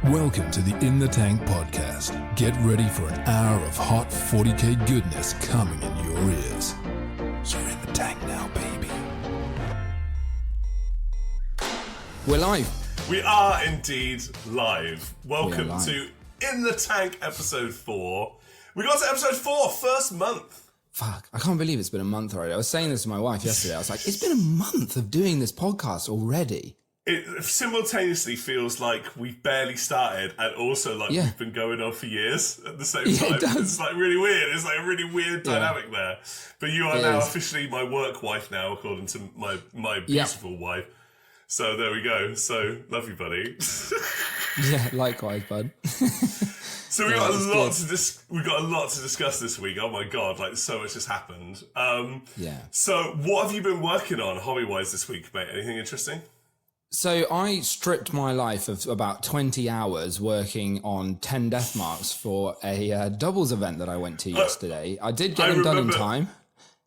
Welcome to the In the Tank podcast. Get ready for an hour of hot 40k goodness coming in your ears. You're in the tank now, baby. We're live. We are indeed live. Welcome to In the Tank episode 4. We got to episode 4, first month. Fuck, I can't believe it's been a month already. I was saying this to my wife yesterday. I was like, it's been a month of doing this podcast already. It simultaneously feels like we've barely started and also like we've been going on for years at the same time. It does. It's like really weird. It's like a really weird dynamic there. But you are now officially my work wife now, according to my beautiful wife. So there we go. So love you, buddy. Yeah, likewise, bud. So we got a lot to discuss this week. Oh my god, like so much has happened. So what have you been working on hobby-wise this week, mate? Anything interesting? So I stripped my life of about 20 hours working on 10 death marks for a doubles event that I went to yesterday. I did get them done in time,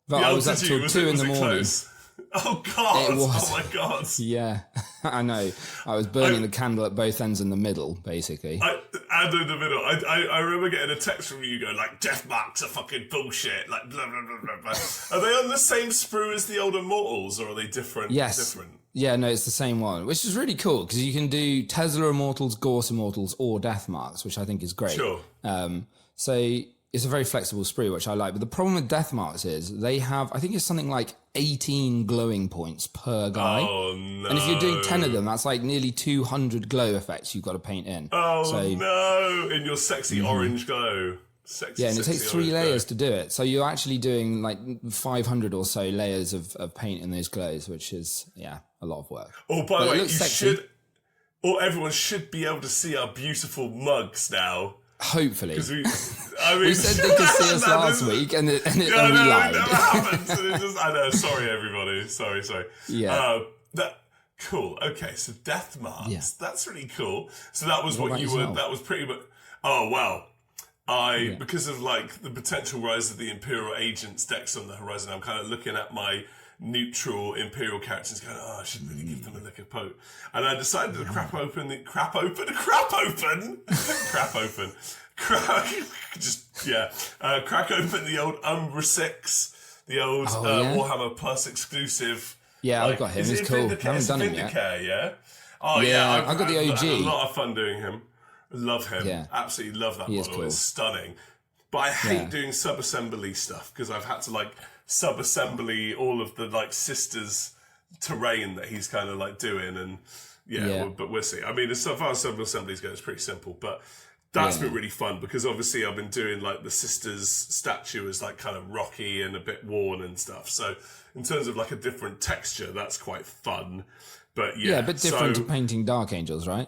but I was up till 2 in the morning. Close? Oh god! Oh my god! Yeah, I know. I was burning the candle at both ends in the middle, basically. And in the middle. I remember getting a text from you going like, "Death marks are fucking bullshit." Like, blah blah blah blah blah. Are they on the same sprue as the old Immortals, or are they different? Yes. Different. Yeah, no, it's the same one, which is really cool because you can do Tesla Immortals, Gorse Immortals, or Death Marks, which I think is great. Sure. So it's a very flexible sprue, which I like. But the problem with Death Marks is they have, I think it's something like 18 glowing points per guy. Oh no! And if you're doing 10 of them, that's like nearly 200 glow effects you've got to paint in. Oh no! In your sexy orange glow. Sexy, and it takes 3 layers glow. to do it. So you're actually doing like 500 or so layers of paint in those glows, which is, a lot of work. Oh, by the way, everyone should be able to see our beautiful mugs now. Hopefully. We said they could see us last week and we lied. It never happened. I know, sorry everybody. Sorry. Yeah. Cool. Okay, so death marks. Yeah. That's really cool. So that was what you were, that was pretty much, oh wow. Because of like the potential rise of the Imperial Agents decks on the horizon, I'm kind of looking at my neutral Imperial characters going, I should really give them a lick of poke. And I decided to crack open the old Umbra 6, the old Warhammer Plus exclusive. Yeah, I've got him. He's cool. I haven't done him yet. Yeah? Oh yeah, I got the OG. I had a lot of fun doing him. Love him. Yeah. Absolutely love that model. Cool. It's stunning. But I hate doing sub-assembly stuff because I've had to like sub-assembly all of the like sisters terrain that he's kind of like doing and but we'll see. I mean, as far as sub-assemblies go, it's pretty simple, but that's been really fun because obviously I've been doing like the sisters statue is like kind of rocky and a bit worn and stuff. So in terms of like a different texture, that's quite fun. But a bit different to painting Dark Angels, right?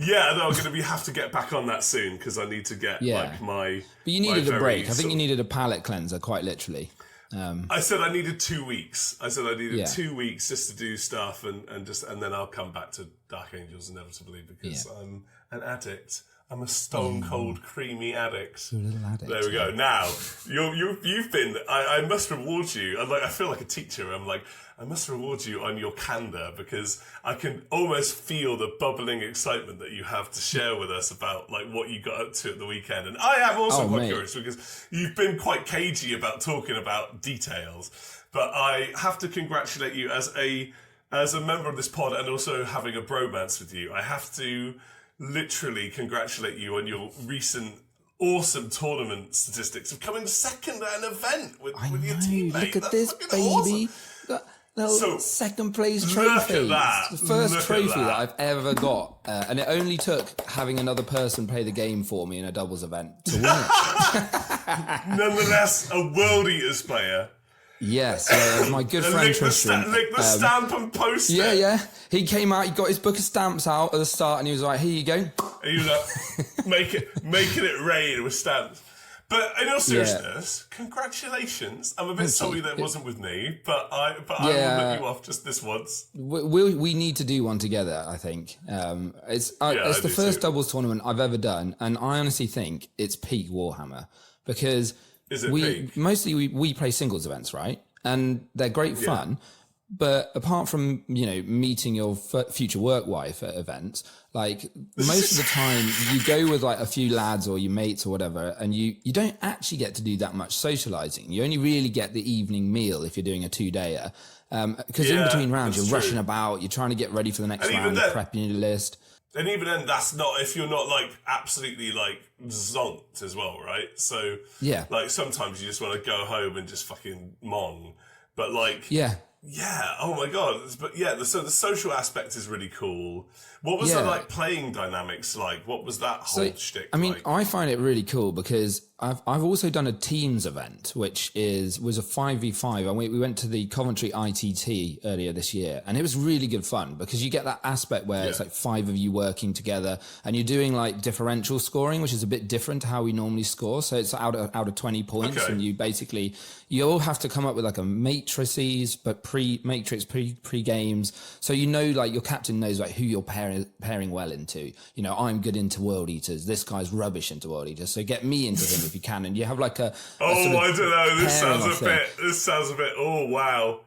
Yeah, no, I'm going to have to get back on that soon because I need to get like my. But you needed a break. I think you needed a palette cleanser, quite literally. I said I needed 2 weeks. I said I needed 2 weeks just to do stuff and then I'll come back to Dark Angels inevitably because I'm an addict. I'm a stone cold creamy addict. You're a little addict. There we go. Now you've been. I must reward you. I feel like a teacher. I'm like. I must reward you on your candor because I can almost feel the bubbling excitement that you have to share with us about like what you got up to at the weekend. And I am also quite curious because you've been quite cagey about talking about details. But I have to congratulate you as a member of this pod and also having a bromance with you. I have to literally congratulate you on your recent awesome tournament statistics of coming second at an event with your teammate. Look at this, baby. Awesome. Little second place trophy. Look at that. It's the first trophy that I've ever got. And it only took having another person play the game for me in a doubles event to win it. Nonetheless, a World Eaters player. Yes, my good friend Tristan. Lick the stamp and post it. Yeah. He came out, he got his book of stamps out at the start and he was like, here you go. And he was like, making it rain with stamps. But in all seriousness, congratulations. I'm a bit sorry that it wasn't with me, but I will let you off just this once. We need to do one together, I think. It's the first doubles tournament I've ever done, and I honestly think it's peak Warhammer because we play singles events, right? And they're great fun. But apart from, meeting your future work wife at events, like most of the time you go with like a few lads or your mates or whatever, and you don't actually get to do that much socializing. You only really get the evening meal if you're doing a 2-dayer. Because in between rounds, you're rushing about, you're trying to get ready for the next round, you're prepping your list. And even then, that's not if you're not like absolutely like zonked as well, right? So like sometimes you just want to go home and just fucking mong. But like yeah, oh my god. But yeah, so the social aspect is really cool. What was the like playing dynamics like? What was that whole shtick? I mean, like? I find it really cool because I've also done a Teams event, which was a 5v5, and we went to the Coventry ITT earlier this year, and it was really good fun because you get that aspect where it's like 5 of you working together, and you're doing like differential scoring, which is a bit different to how we normally score. So it's out of 20 points, and you all have to come up with like a matrices, but pre-matrix, pre-games. So like your captain knows like who you're pairing well into. I'm good into World Eaters. This guy's rubbish into World Eaters. So get me into him if you can. And you have like I don't know. This sounds a bit. Oh wow.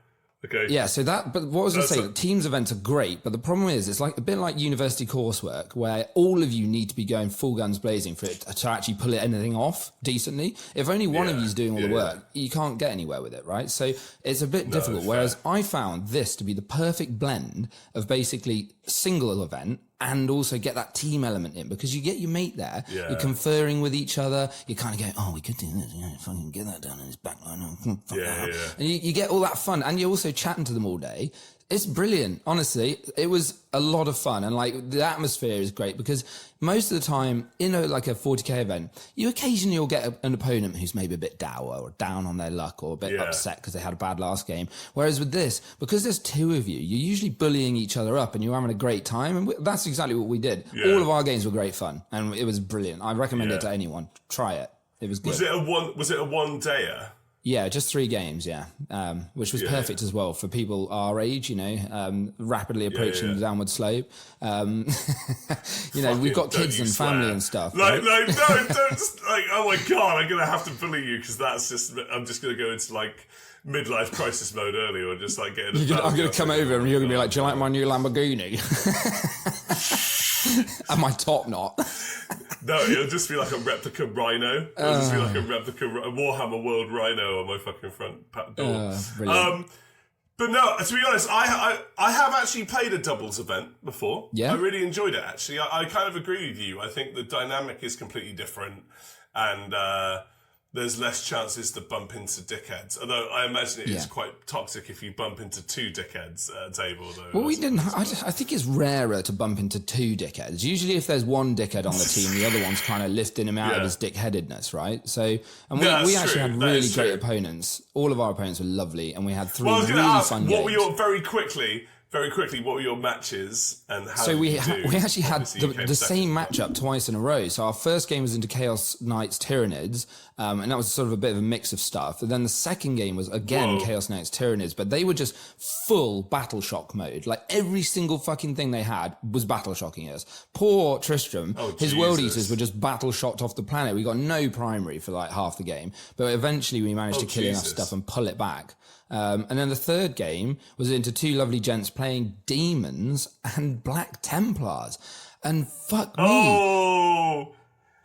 Okay. Yeah, but what I was going to say, Teams events are great, but the problem is it's like a bit like university coursework where all of you need to be going full guns blazing for it to actually pull anything off decently. If only one of you is doing all the work, you can't get anywhere with it, right? So it's a bit difficult. Whereas I found this to be the perfect blend of basically single event and also get that team element in, because you get your mate there, you're conferring with each other, you're kind of going, oh, we could do this, fucking get that done in his back line. And you get all that fun, and you're also chatting to them all day. It's brilliant. Honestly, it was a lot of fun. And like the atmosphere is great because most of the time in a 40k event, you occasionally will get an opponent who's maybe a bit dour or down on their luck or a bit upset because they had a bad last game. Whereas with this, because there's 2 of you, you're usually bullying each other up and you're having a great time. And that's exactly what we did. Yeah. All of our games were great fun and it was brilliant. I recommend it to anyone. Try it. It was good. Was it a 1-dayer? Yeah, just 3 games, which was perfect as well for people our age, rapidly approaching the downward slope. We've got kids and family and stuff. Don't just oh my God, I'm going to have to bully you because I'm just going to go into like midlife crisis mode early or just like getting I'm going to come over and you're going to be like, do you like my new Lamborghini? And my top knot. No, it'll just be like a replica rhino. It'll just be like a replica Warhammer World Rhino on my fucking front door. But no, to be honest, I have actually played a doubles event before. Yeah. I really enjoyed it, actually. I kind of agree with you. I think the dynamic is completely different and there's less chances to bump into dickheads. Although I imagine it is quite toxic if you bump into 2 dickheads at a table. Though. Well, we didn't. I think it's rarer to bump into 2 dickheads. Usually if there's one dickhead on the team, the other one's kind of lifting him out of his dickheadedness, right? So, and we actually had really great opponents. All of our opponents were lovely, and we had 3 really fun games. What were your, very quickly, what were your matches and how So we actually had the same matchup twice in a row. So our first game was into Chaos Knights Tyranids, and that was sort of a bit of a mix of stuff. And then the second game was again Chaos Knights Tyranids, but they were just full battle shock mode. Like every single fucking thing they had was battle shocking us. Poor Tristram, his World Eaters were just battle shocked off the planet. We got no primary for like half the game, but eventually we managed to kill enough stuff and pull it back. And then the third game was into 2 lovely gents playing demons and Black Templars. And fuck me.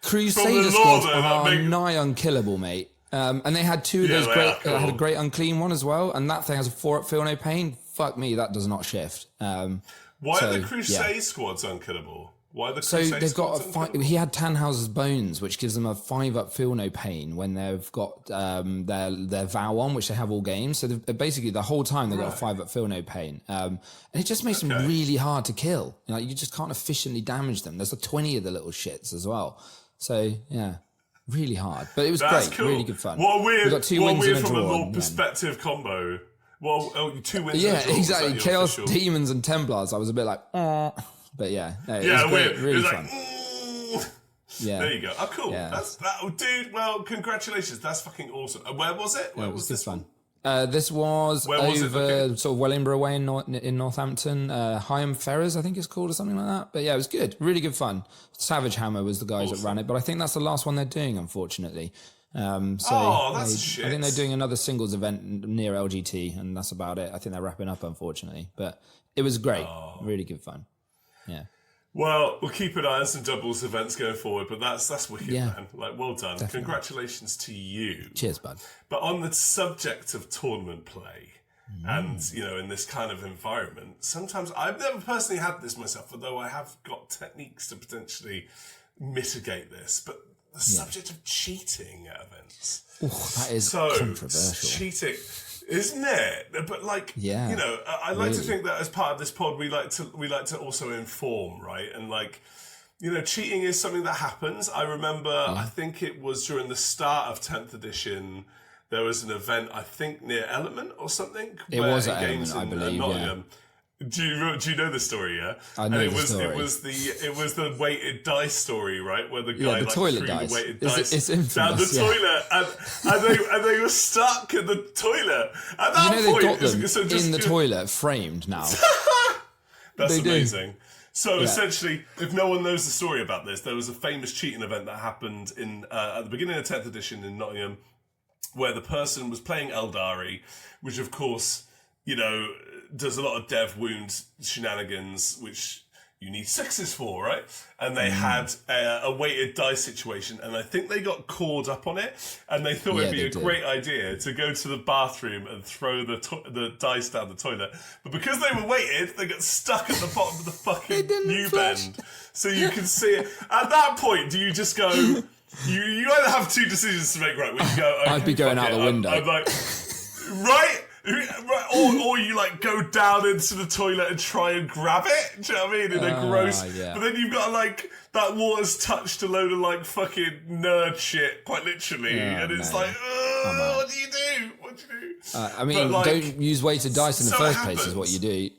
Crusader squads are nigh unkillable, mate. And they had 2 of those great, had a great unclean one as well. And that thing has a 4-up feel no pain. Fuck me, that does not shift. Why are the Crusade squads unkillable? Why the Crusade So they've got squads he had Tannhauser's Bones, which gives them a 5-up feel no pain when they've got their vow on, which they have all games. So basically the whole time they've got a 5-up feel no pain. And it just makes them really hard to kill. You just can't efficiently damage them. There's 20 of the little shits as well. So yeah, really hard. But it was great, cool. Really good fun. What a weird, we got 2 wins and a draw. From a Lord perspective combo. Well, 2 wins and a draw. Yeah, exactly. Chaos Demons and Templars. I was a bit like, But yeah, no, it was great, really fun. Yeah, there you go. Oh, cool. Yeah. Dude. Well, congratulations. That's fucking awesome. Where was it? Where was this fun? This was over sort of Wellingborough way in Northampton. Higham Ferrers, I think it's called, or something like that. But yeah, it was good. Really good fun. Savage Hammer was the guys that ran it, but I think that's the last one they're doing, unfortunately. That's shit. I think they're doing another singles event near LGT, and that's about it. I think they're wrapping up, unfortunately. But it was great. Really good fun. Yeah. Well, we'll keep an eye on some doubles events going forward, but that's wicked, man. Like, well done. Definitely. Congratulations to you. Cheers, bud. But on the subject of tournament play, and, in this kind of environment, sometimes I've never personally had this myself, although I have got techniques to potentially mitigate this, but the subject of cheating at events. Ooh, that is controversial. Cheating, isn't it? But I like to think that as part of this pod, we like to also inform, right? And cheating is something that happens. I remember, I think it was during the start of 10th edition, there was an event, I think near Element or something. It was at Element, I believe. Nottingham. Do you know the story? Yeah, I know the story. It was the weighted dice story, right? Where the guy toilet threw dice. the weighted dice it's infamous, down the toilet, and they were stuck in the toilet. At that point, they've got them in the toilet, framed now. That's amazing. So essentially, if no one knows the story about this, there was a famous cheating event that happened at the beginning of 10th edition in Nottingham, where the person was playing Eldari, which of course, does a lot of dev wound shenanigans, which you need sixes for, right? And they had a weighted dice situation, and I think they got caught up on it, and they thought it'd be a great idea to go to the bathroom and throw the dice down the toilet. But because they were weighted, they got stuck at the bottom of the fucking U-bend. So you can see it. At that point, do you just go... You either have two decisions to make, right? Where you go, okay, I'd be going out the window. I'm like, right? Or you go down into the toilet and try and grab it. Do you know what I mean? In a gross. Yeah. But then you've got that water's touched a load of fucking nerd shit, quite literally, and it's what do you do? What do you do? Don't use weighted dice in the first place. Is what you do.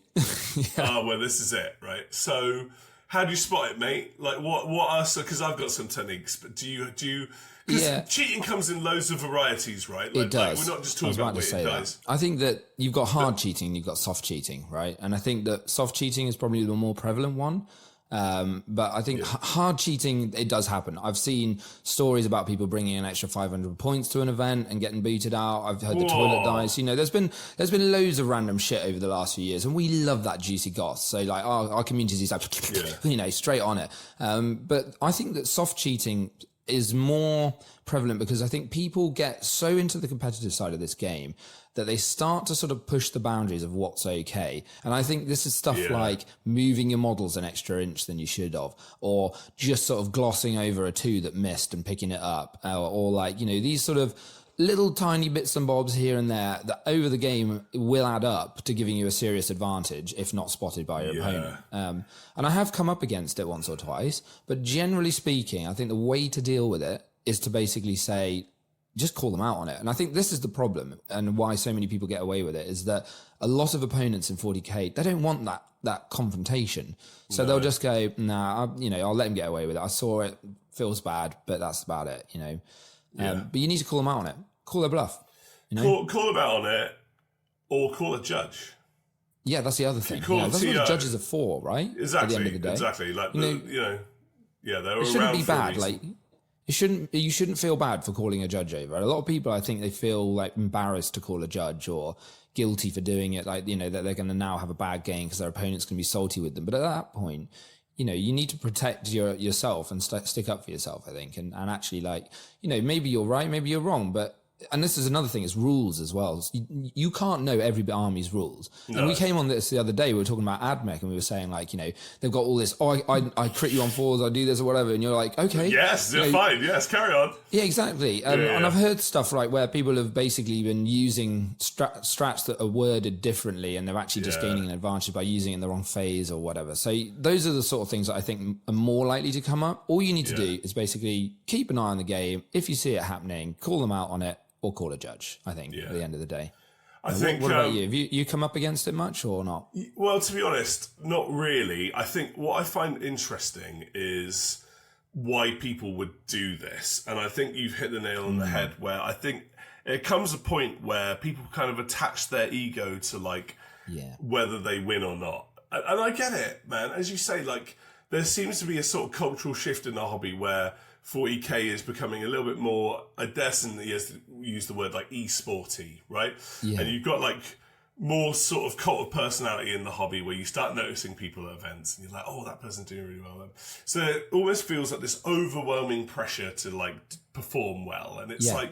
Well, this is it, right? So, how do you spot it, mate? What are because I've got some techniques, but do you? Because cheating comes in loads of varieties, right? It does. We're not just talking about weighted dice. I think that you've got hard cheating, you've got soft cheating, right? And I think that soft cheating is probably the more prevalent one. But I think hard cheating, it does happen. I've seen stories about people bringing an extra 500 points to an event and getting booted out. I've heard the toilet dice. There's been loads of random shit over the last few years, and we love that juicy goss. So our community is straight on it. But I think that soft cheating is more prevalent because I think people get so into the competitive side of this game that they start to sort of push the boundaries of what's okay. And I think this is stuff like moving your models an extra inch than you should have, or just sort of glossing over a 2 that missed and picking it up, or these sort of little tiny bits and bobs here and there that over the game will add up to giving you a serious advantage if not spotted by your opponent. And I have come up against it once or twice, but generally speaking, I think the way to deal with it is to basically say, just call them out on it. And I think this is the problem and why so many people get away with it is that a lot of opponents in 40k, they don't want that confrontation. So they'll just go, nah, I'll let him get away with it. I saw it, feels bad, but that's about it, But you need to call them out on it. Call their bluff. Call them out on it, or call a judge. Yeah, that's the other thing. That's what the judges are for, right? Exactly. At the end of the day. Exactly. They're it shouldn't be bad. You shouldn't feel bad for calling a judge over. A lot of people, I think, they feel embarrassed to call a judge or guilty for doing it. That they're going to now have a bad game because their opponent's going to be salty with them. But at that point, you need to protect yourself and stick up for yourself, I think. And actually, maybe you're right, maybe you're wrong, but and this is another thing, it's rules as well. You can't know every army's rules. No. And we came on this the other day, we were talking about AdMech, and we were saying they've got all this, I crit you on 4s, I do this or whatever, and you're like, okay. Yes, fine, yes, carry on. Yeah, exactly. And I've heard stuff where people have basically been using strats that are worded differently, and they're actually just gaining an advantage by using it in the wrong phase or whatever. So those are the sort of things that I think are more likely to come up. All you need to do is basically keep an eye on the game. If you see it happening, call them out on it, or call a judge, I think, at the end of the day. I think. What about you? Have you come up against it much or not? Well, to be honest, not really. I think what I find interesting is why people would do this. And I think you've hit the nail on the head where I think it comes a point where people kind of attach their ego to whether they win or not. And I get it, man. As you say, there seems to be a sort of cultural shift in the hobby where 40k is becoming a little bit more, I definitely use the word like e-sporty, right? Yeah. And you've got like more sort of cult of personality in the hobby where you start noticing people at events and you're like, oh, that person's doing really well. So it almost feels like this overwhelming pressure to like perform well. And it's like,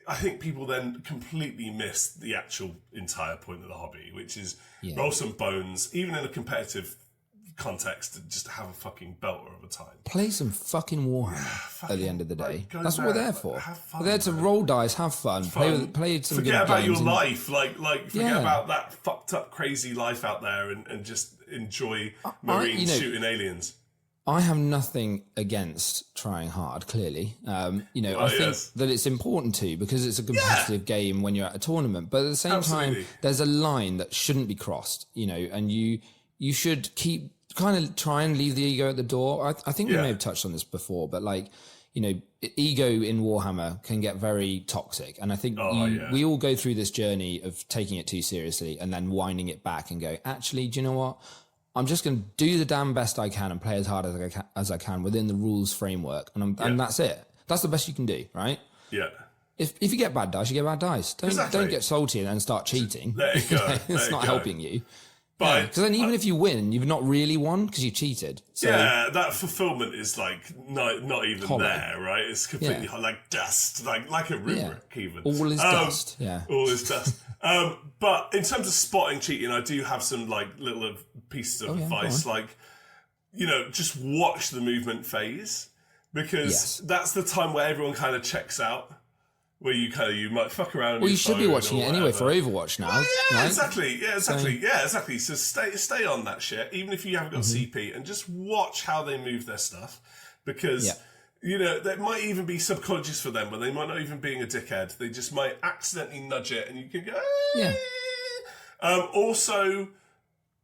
I think people then completely miss the actual entire point of the hobby, which is roll some bones, even in a competitive context, to just have a fucking belter of a time. Play some fucking Warhammer at the end of the day. That's what we're there for. Have fun, we're there to roll dice, have fun, play some forget good about games your life, like forget about that fucked up crazy life out there, and just enjoy Marines shooting aliens. I have nothing against trying hard, clearly. I think that it's important to, because it's a competitive game when you're at a tournament. But at the same time, there's a line that shouldn't be crossed, and you should keep kind of try and leave the ego at the door. I think we may have touched on this before, but ego in Warhammer can get very toxic. And I think we all go through this journey of taking it too seriously and then winding it back and go, actually, do you know what? I'm just going to do the damn best I can and play as hard as I can within the rules framework. And that's it. That's the best you can do, right? Yeah. If you get bad dice, you get bad dice. Don't get salty and then start cheating. Let it go. It's not helping you. Because then even if you win, you've not really won because you cheated. So, that fulfillment is like not even hollow. There, right? It's completely like dust, like a rubric even. All is dust. Yeah. All is dust. But in terms of spotting cheating, I do have some like little pieces of advice, like, just watch the movement phase, because that's the time where everyone kind of checks out. Where you might fuck around. Well, you should be watching it anyway for Overwatch now. Well, right? exactly. So stay on that shit, even if you haven't got CP, and just watch how they move their stuff, because that might even be subconscious for them, but they might not even being a dickhead. They just might accidentally nudge it, and you can go. Also,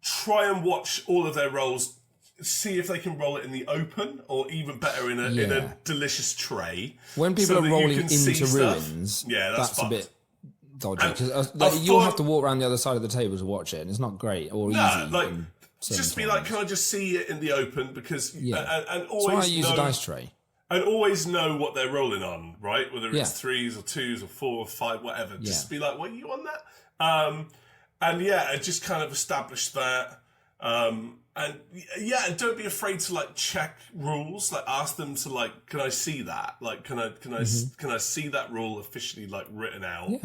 try and watch all of their rolls. See if they can roll it in the open, or even better in a delicious tray. When people are rolling into ruins, that's a bit dodgy, because you'll have to walk around the other side of the table to watch it, and it's not great or easy. Just be like, can I just see it in the open? Because and always that's why I use a dice tray. And always know what they're rolling on, right? Whether it's 3s or 2s or 4 or 5, whatever. Just be like, what are you on that? And just kind of establish that. And don't be afraid to like check rules. Like ask them to like, can I see that? Like, can I see that rule officially like written out? Yeah.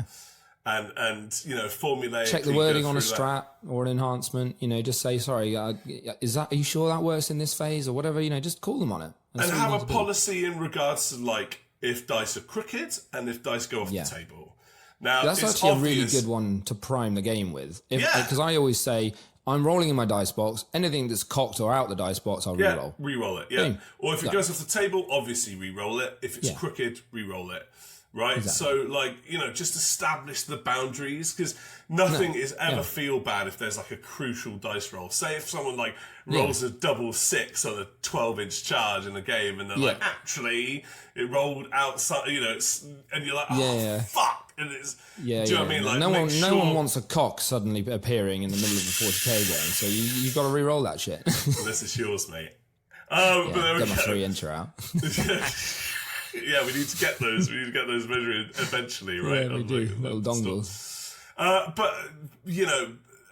And formulate. Check the wording on a strat or an enhancement. Just say, sorry, are you sure that works in this phase or whatever? Just call them on it. And have a policy in regards to like if dice are crooked and if dice go off the table. Now that's actually a really good one to prime the game with. Because I always say, I'm rolling in my dice box. Anything that's cocked or out the dice box, I'll re-roll. Re-roll it, Boom. Or if it goes off the table, obviously re-roll it. If it's crooked, re-roll it. Right? Exactly. So, just establish the boundaries, because nothing is ever feel bad if there's like a crucial dice roll. Say if someone like rolls a double 6 on a 12-inch charge in a game, and they're like, actually, it rolled outside, and you're like, fuck. And it's, do you know what I mean? Like, no one wants a cock suddenly appearing in the middle of a 40k game, so you've got to re-roll that shit. This is yours, mate. But there get my 3-incher out. Yeah, we need to get those. We need to get those measured eventually, right? Yeah, we do. Little dongles. But,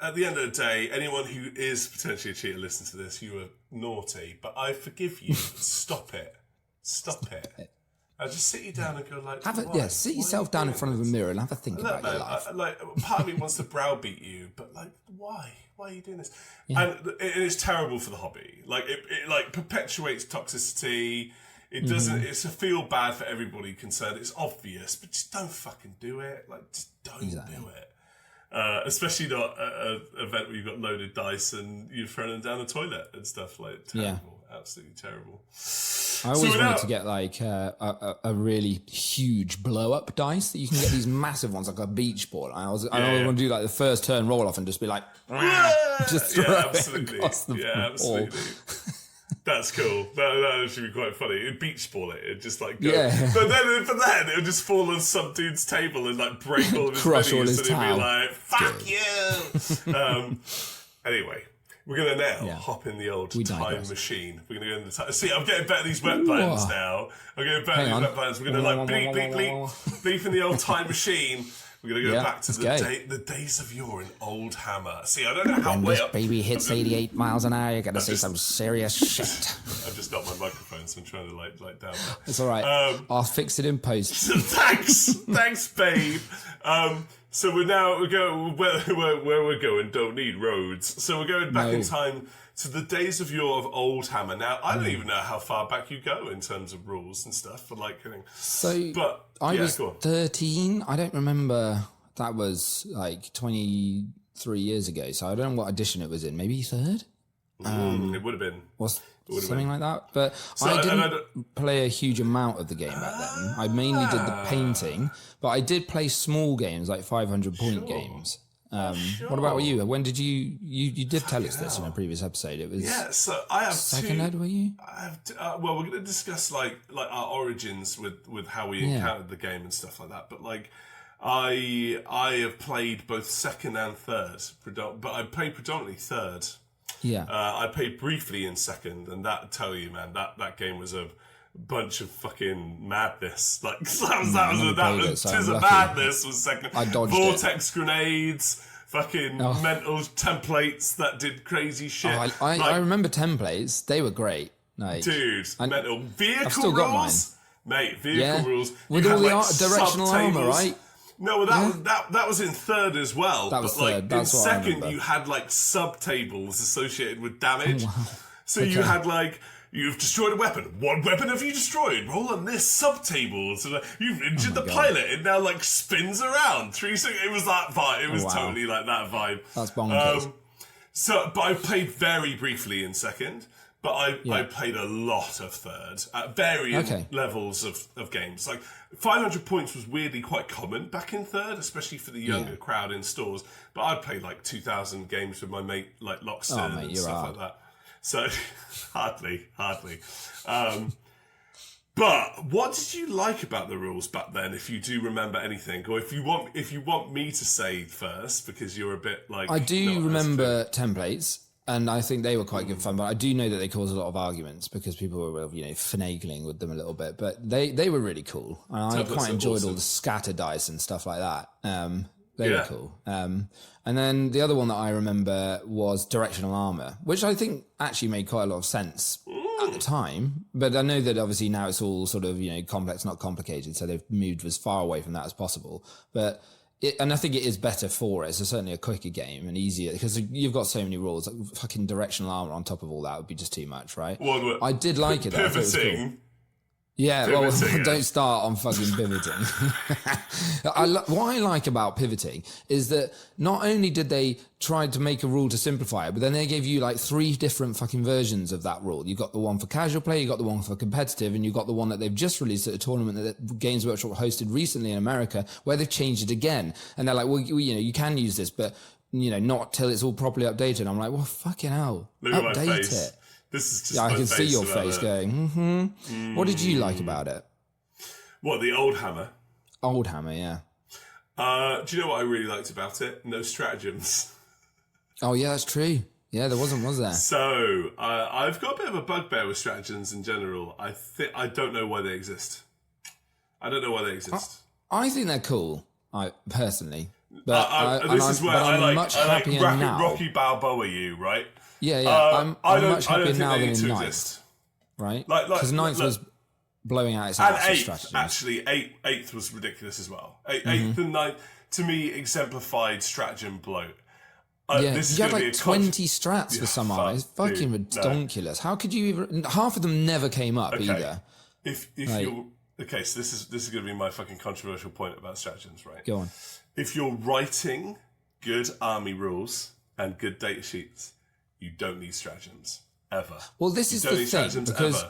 at the end of the day, anyone who is potentially a cheater, listen to this. You were naughty, but I forgive you. Stop it. Stop it. I'll just sit you down and go like... sit yourself down in front of a mirror and have a think about your life. Part of me wants to browbeat you, but like, why? Why are you doing this? Yeah. And it is terrible for the hobby. Like, it perpetuates toxicity. It doesn't. It's a feel bad for everybody concerned. It's obvious, but just don't fucking do it. Like, just don't do it. Especially not an event where you've got loaded dice and you're throwing them down the toilet and stuff. Like, terrible, absolutely terrible. I always wanted to get like a really huge blow up dice that you can get these massive ones like a beach ball. I always want to do like the first turn roll off and just be like, just throw it across the ball. Absolutely. That's cool. That should be quite funny. It'd beach ball it. It'd just like go. Yeah. But then it would just fall on some dude's table and like break all of his crush all his and he'd towel. be like, fuck you. Anyway, We're going to now hop in the old time machine. We're going to go in the time... See, I'm getting better at these wet plans now. I'm getting better at these wet plans. We're going to like bleep, bleep, bleep, bleep in the old time machine. We're going to go back to the days of yore in Oldhammer. See, I don't know how when this baby hits 88 miles an hour, you're going to see some serious shit. I've just got my microphone, so I'm trying to like down that. It's all right. I'll fix it in post. Thanks, babe. So we're going where we're going. Don't need roads. So we're going back in time to the days of yore of Oldhammer. Now I don't even know how far back you go in terms of rules and stuff for like. But I was 13. I don't remember. That was like 23 years ago. So I don't know what edition it was in. Maybe third. It would have been. Something like that. But I didn't play a huge amount of the game back then. I mainly did the painting, but I did play small games like 500-point games. What about you? When did you did tell us this in a previous episode? It was so I have second ed, were you? I have well, we're going to discuss like our origins with how we encountered the game and stuff like that. But like I have played both second and third, but I played predominantly third. Yeah. I played briefly in second, and that tell you, man, that game was a bunch of fucking madness. Like that was madness was second. I dodged Vortex grenades, fucking mental templates that did crazy shit. I remember templates; they were great. Like, dude, mental vehicle I've still got rules, mate. Vehicle rules with all the directional armor, right? No, that was in third as well. That was but, like, third. That's in what second, I you had like subtables associated with damage. So you had like, you've destroyed a weapon. What weapon have you destroyed? Roll on this subtable. So you've injured the pilot. It now like spins around. It was that vibe. It was totally like that vibe. That's bonkers. But I played very briefly in second. But I played a lot of third at varying levels of games. Like 500 points was weirdly quite common back in third, especially for the younger crowd in stores. But I'd played like 2,000 games with my mate, like Lockston and stuff like that. So hardly. But what did you like about the rules back then? If you do remember anything, or if you want me to say first, because you're a bit like I do remember templates. And I think they were quite good fun, but I do know that they caused a lot of arguments because people were, finagling with them a little bit. But they were really cool, and I quite enjoyed all the scatter dice and stuff like that. They were cool. And then the other one that I remember was directional armor, which I think actually made quite a lot of sense at the time. But I know that obviously now it's all sort of complex, not complicated, so they've moved as far away from that as possible. But and I think it is better for it. It's certainly a quicker game and easier because you've got so many rules. Like fucking directional armor on top of all that would be just too much, right? I did like it. I thought it was cool. Yeah, pivoting, don't start on fucking pivoting. What I like about pivoting is that not only did they try to make a rule to simplify it, but then they gave you like 3 different fucking versions of that rule. You got the one for casual play, you got the one for competitive, and you got the one that they've just released at a tournament that Games Workshop hosted recently in America, where they've changed it again. And they're like, well, you can use this, but not till it's all properly updated. I'm like, well, fucking hell, update it. This is just I can see your face going, What did you like about it? What, the Oldhammer? Oldhammer, yeah. Do you know what I really liked about it? No stratagems. Oh, yeah, that's true. Yeah, there wasn't, was there? So, I've got a bit of a bugbear with stratagems in general. I don't know why they exist. I I think they're cool, personally. But this is where I'm much happier now. Rocky Balboa you, right? Yeah. I'm much happier now than in ninth, right? Because ninth was blowing out its ass with strategies. Actually, eighth was ridiculous as well. Eighth and ninth, to me, exemplified stratagem bloat. You had like 20 strats for some armies. Fucking ridiculous. How could you even... Half of them never came up either. If you're... Okay, so this is going to be my fucking controversial point about stratagems, right? Go on. If you're writing good army rules and good data sheets, you don't need stratagems, ever. Well, this is the thing, because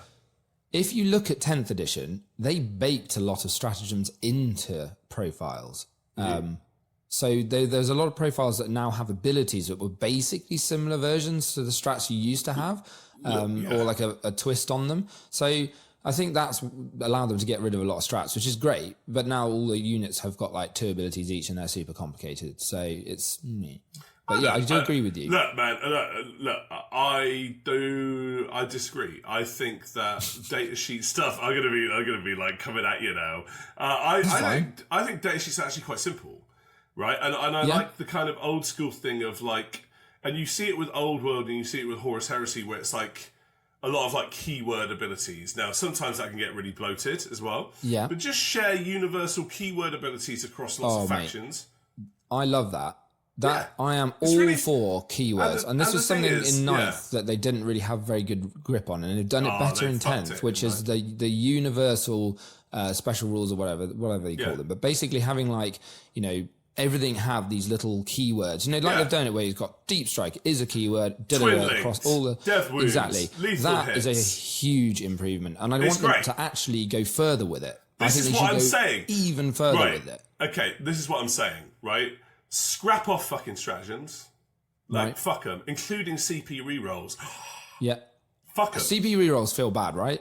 if you look at 10th edition, they baked a lot of stratagems into profiles. So there's a lot of profiles that now have abilities that were basically similar versions to the strats you used to have, or like a twist on them. So I think that's allowed them to get rid of a lot of strats, which is great. But now all the units have got like 2 abilities each and they're super complicated. So it's... But yeah, I do agree with you. Look, man, look, I disagree. I think that datasheet stuff, I'm gonna be like coming at you now. I think datasheets are actually quite simple, right? And I like the kind of old school thing of like, and you see it with Old World and you see it with Horus Heresy, where it's like a lot of like keyword abilities. Now, sometimes that can get really bloated as well. Yeah. But just share universal keyword abilities across lots of factions. I love that. I am all for keywords, and this was something in ninth that they didn't really have very good grip on, and they've done it better in 10th, which is the universal special rules or whatever you call them. But basically having like, you know, everything have these little keywords. You know, like they've done it where you've got deep strike is a keyword, across all the death wounds, exactly. That is a huge improvement, and I want them to actually go further with it. This is what I'm saying. Even further with it. Okay, this is what I'm saying. Right. Scrap off fucking stratagems. Like, fuck them, including CP rerolls. Yeah. Fuck them. CP rerolls feel bad, right?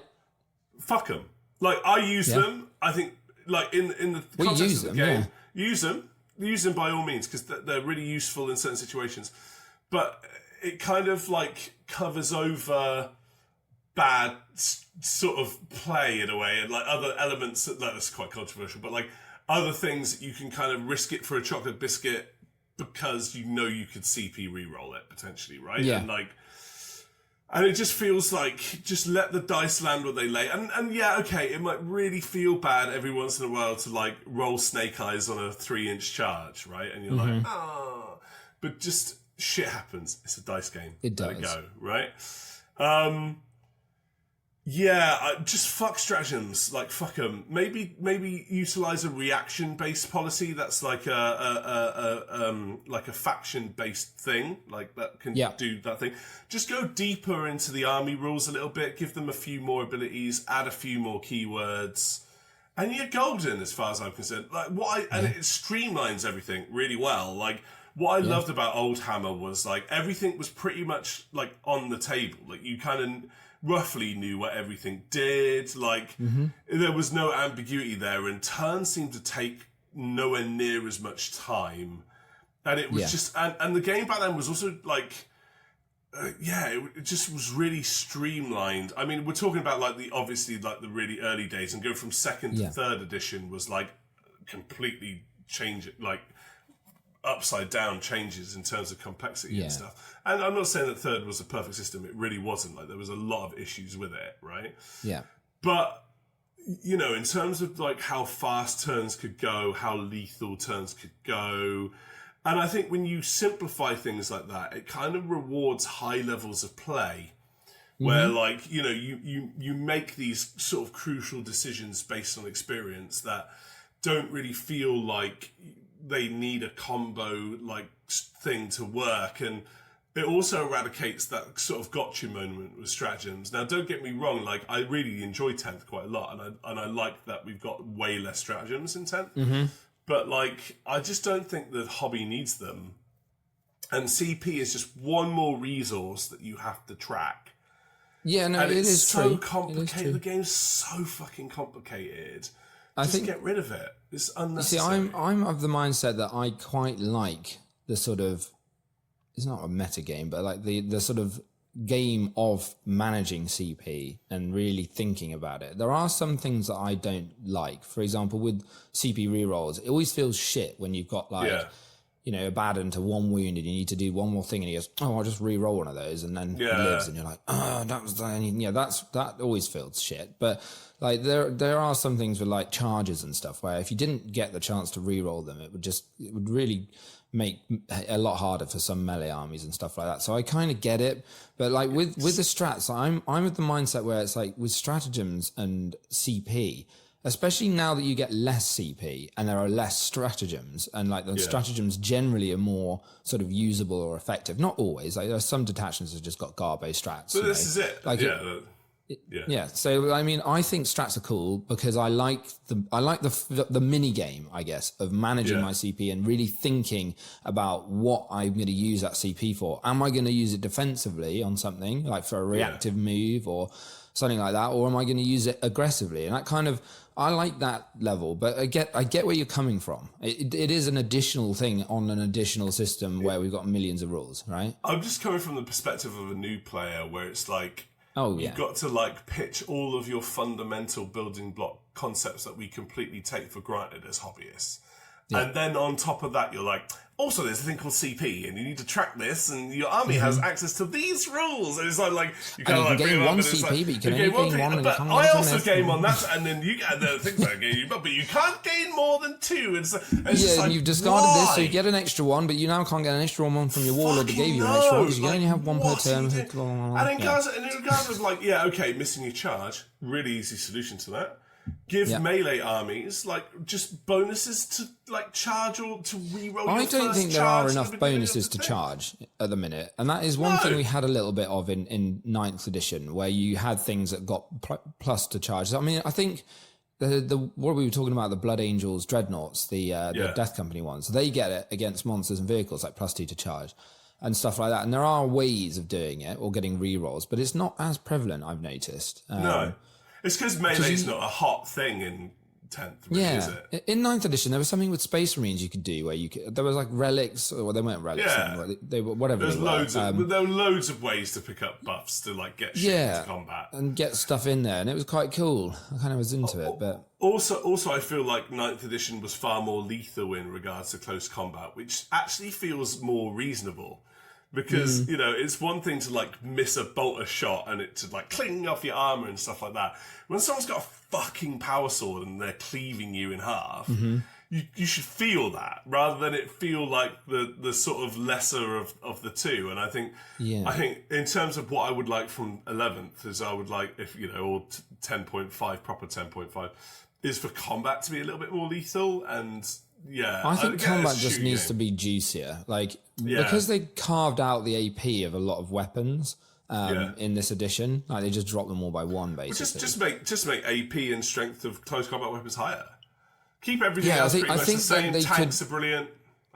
Fuck them. Like, I use them. I think, like, in the context of the game, use them by all means, because they're really useful in certain situations. But it kind of, like, covers over bad sort of play in a way, and, like, other elements that's quite controversial, but, like, other things that you can kind of risk it for a chocolate biscuit because you know you could CP reroll it potentially, right? Yeah. And it just feels like just let the dice land where they lay. And yeah, okay, it might really feel bad every once in a while to like roll snake eyes on a 3-inch charge, right? And you're like, but just shit happens. It's a dice game. It does. Let it go, right? Just fuck stratagems. Like, fuck them. Maybe utilize a reaction-based policy that's like a faction-based thing, like that can do that thing. Just go deeper into the army rules a little bit. Give them a few more abilities. Add a few more keywords, and you're golden as far as I'm concerned. Like and it streamlines everything really well. Like what I loved about Oldhammer was like everything was pretty much like on the table. Like you kind of roughly knew what everything did. Like there was no ambiguity there, and turns seemed to take nowhere near as much time. And it was just, and the game back then was also like, it just was really streamlined. I mean, we're talking about like the really early days, and go from second to third edition was like completely like upside down changes in terms of complexity and stuff. And I'm not saying that third was a perfect system. It really wasn't. Like there was a lot of issues with it, right? Yeah. But you know, in terms of like how fast turns could go, how lethal turns could go, and I think when you simplify things like that, it kind of rewards high levels of play, where like, you know, you make these sort of crucial decisions based on experience that don't really feel like they need a combo like thing to work. And it also eradicates that sort of gotcha moment with stratagems. Now, don't get me wrong, like I really enjoy 10th quite a lot, and I like that we've got way less stratagems in 10th. But like, I just don't think the hobby needs them. And CP is just one more resource that you have to track. Yeah, no, and it it's is so true. complicated. The game's so fucking complicated. I think get rid of it. It's unnecessary. See, I'm of the mindset that I quite like the sort of, it's not a meta game, but like the sort of game of managing CP and really thinking about it. There are some things that I don't like. For example, with CP rerolls, it always feels shit when you've got like, you know, a baden to 1 wound and you need to do one more thing and he goes, oh, I'll just re-roll one of those, and then he lives and you're like, oh, that was that always feels shit. But like there are some things with like charges and stuff where if you didn't get the chance to re-roll them, it would really make a lot harder for some melee armies and stuff like that. So I kind of get it, but like with the strats, I'm of the mindset where it's like with stratagems and CP, especially now that you get less CP and there are less stratagems, and like the stratagems generally are more sort of usable or effective. Not always. Like there are some detachments that just got garbo strats. But this is it. Like so I mean, I think strats are cool because I like the mini game, I guess, of managing my CP and really thinking about what I'm going to use that CP for. Am I going to use it defensively on something like for a reactive move or something like that, or am I going to use it aggressively? And that kind of, I like that level, but I get where you're coming from. It is an additional thing on an additional system where we've got millions of rules, right? I'm just coming from the perspective of a new player where it's like, you've got to like pitch all of your fundamental building block concepts that we completely take for granted as hobbyists. Yeah. And then on top of that, you're like, also there's a thing called CP, and you need to track this, and your army has access to these rules. And it's like you kind of like gain one CP, but you can only gain one. But I also gain one. And then you get the things that gain you, but you can't gain more than two. And and you've discarded this, so you get an extra one, but you now can't get an extra one from your warlord that gave you an extra one because you only have one per turn. And in regards of like, missing your charge, really easy solution to that. Give melee armies like just bonuses to like charge or to reroll. I don't think there are enough bonuses to charge at the minute, and that is one thing we had a little bit of in 9th edition, where you had things that got plus to charge. I mean, I think the what we were talking about, the Blood Angels dreadnoughts, the Death Company ones, they get it against monsters and vehicles like +2 to charge and stuff like that. And there are ways of doing it or getting rerolls, but it's not as prevalent, I've noticed. No. It's because melee's not a hot thing in 10th, really, is it? In 9th edition, there was something with Space Marines you could do where there was like relics, or they weren't relics, they were whatever. There were loads of ways to pick up buffs to like get shit into combat and get stuff in there, and it was quite cool. I kind of was into it, but also I feel like 9th edition was far more lethal in regards to close combat, which actually feels more reasonable. Because, it's one thing to, like, miss a bolter shot and it to, like, cling off your armour and stuff like that. When someone's got a fucking power sword and they're cleaving you in half, you should feel that, rather than it feel like the sort of lesser of the two. And I think in terms of what I would like from 11th is I would like, if, or 10.5, proper 10.5, is for combat to be a little bit more lethal and... Yeah, I think combat just needs to be juicier. Because they carved out the AP of a lot of weapons in this edition. Like they just dropped them all by one, basically. Just make AP and strength of close combat weapons higher. Keep everything else pretty much the same. Tanks are brilliant.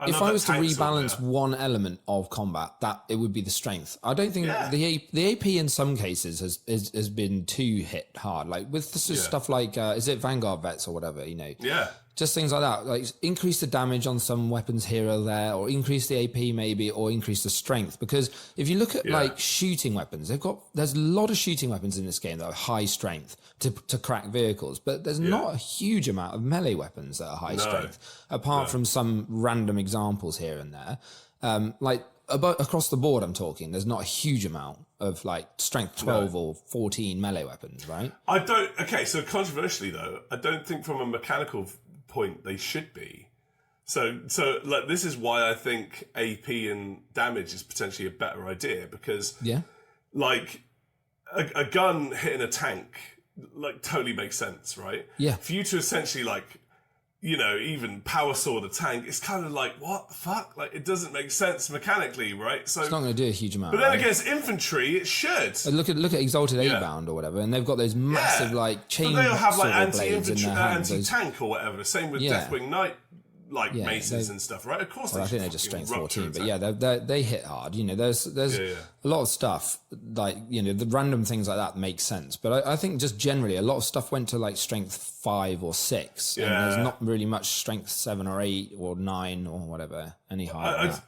If I was to rebalance one element of combat, that it would be the strength. I don't think the AP in some cases has been too hit hard. Like with stuff like is it Vanguard vets or whatever, Yeah. Just things like that, like increase the damage on some weapons here or there, or increase the AP maybe, or increase the strength. Because if you look at like shooting weapons, there's a lot of shooting weapons in this game that are high strength to crack vehicles, but there's not a huge amount of melee weapons that are high strength, apart from some random examples here and there. Across the board, I'm talking, there's not a huge amount of like strength 12 or 14 melee weapons, right? So controversially though, I don't think from a mechanical point they should be. So like this is why I think AP and damage is potentially a better idea, because like a gun hitting a tank like totally makes sense, right? Yeah. For you to essentially like, even power sword a tank, it's kind of like, what the fuck? Like it doesn't make sense mechanically, right? So it's not going to do a huge amount. But then against infantry, it should. Look at Exalted 8-bound or whatever, and they've got those massive like chain. But they'll have like anti-infantry, anti-tank or whatever. Same with Deathwing Knight, like maces and stuff, right? Of course. I think they're just strength 14, but they hit hard. There's a lot of stuff like the random things like that make sense, but I think just generally a lot of stuff went to like strength 5 or 6, and there's not really much strength 7 or 8 or 9 or whatever any higher.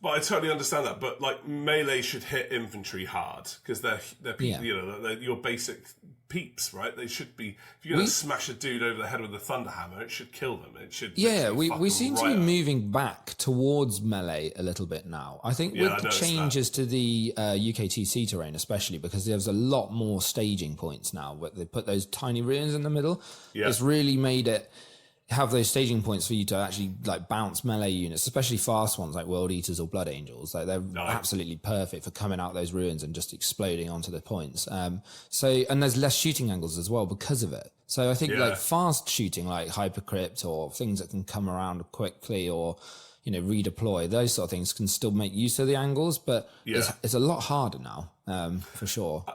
But I totally understand that. But like melee should hit infantry hard because they're people, they're your basic peeps, right? They should be. If you're going to smash a dude over the head with a thunderhammer, it should kill them. It should. Yeah, we seem to be moving back towards melee a little bit now. I think with the changes to the UKTC terrain, especially because there's a lot more staging points now. Where they put those tiny ruins in the middle. Yeah. It's really made it have those staging points for you to actually like bounce melee units, especially fast ones like World Eaters or Blood Angels. Like they're absolutely perfect for coming out those ruins and just exploding onto the points. And there's less shooting angles as well because of it. So I think like fast shooting, like Hypercrypt or things that can come around quickly or redeploy, those sort of things can still make use of the angles, but it's a lot harder now, for sure.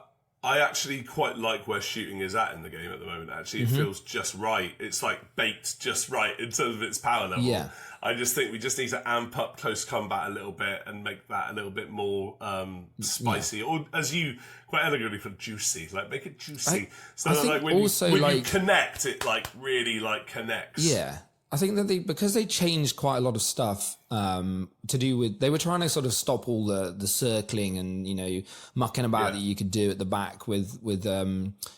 I actually quite like where shooting is at in the game at the moment. Actually, it feels just right. It's like baked just right in terms of its power level. Yeah. I just think we just need to amp up close combat a little bit and make that a little bit more spicy, or as you quite elegantly put, juicy. Like make it juicy, so that like when you connect, it like really like connects. Yeah. I think that because they changed quite a lot of stuff to do with, they were trying to sort of stop all the circling and, you know, mucking about that you could do at the back with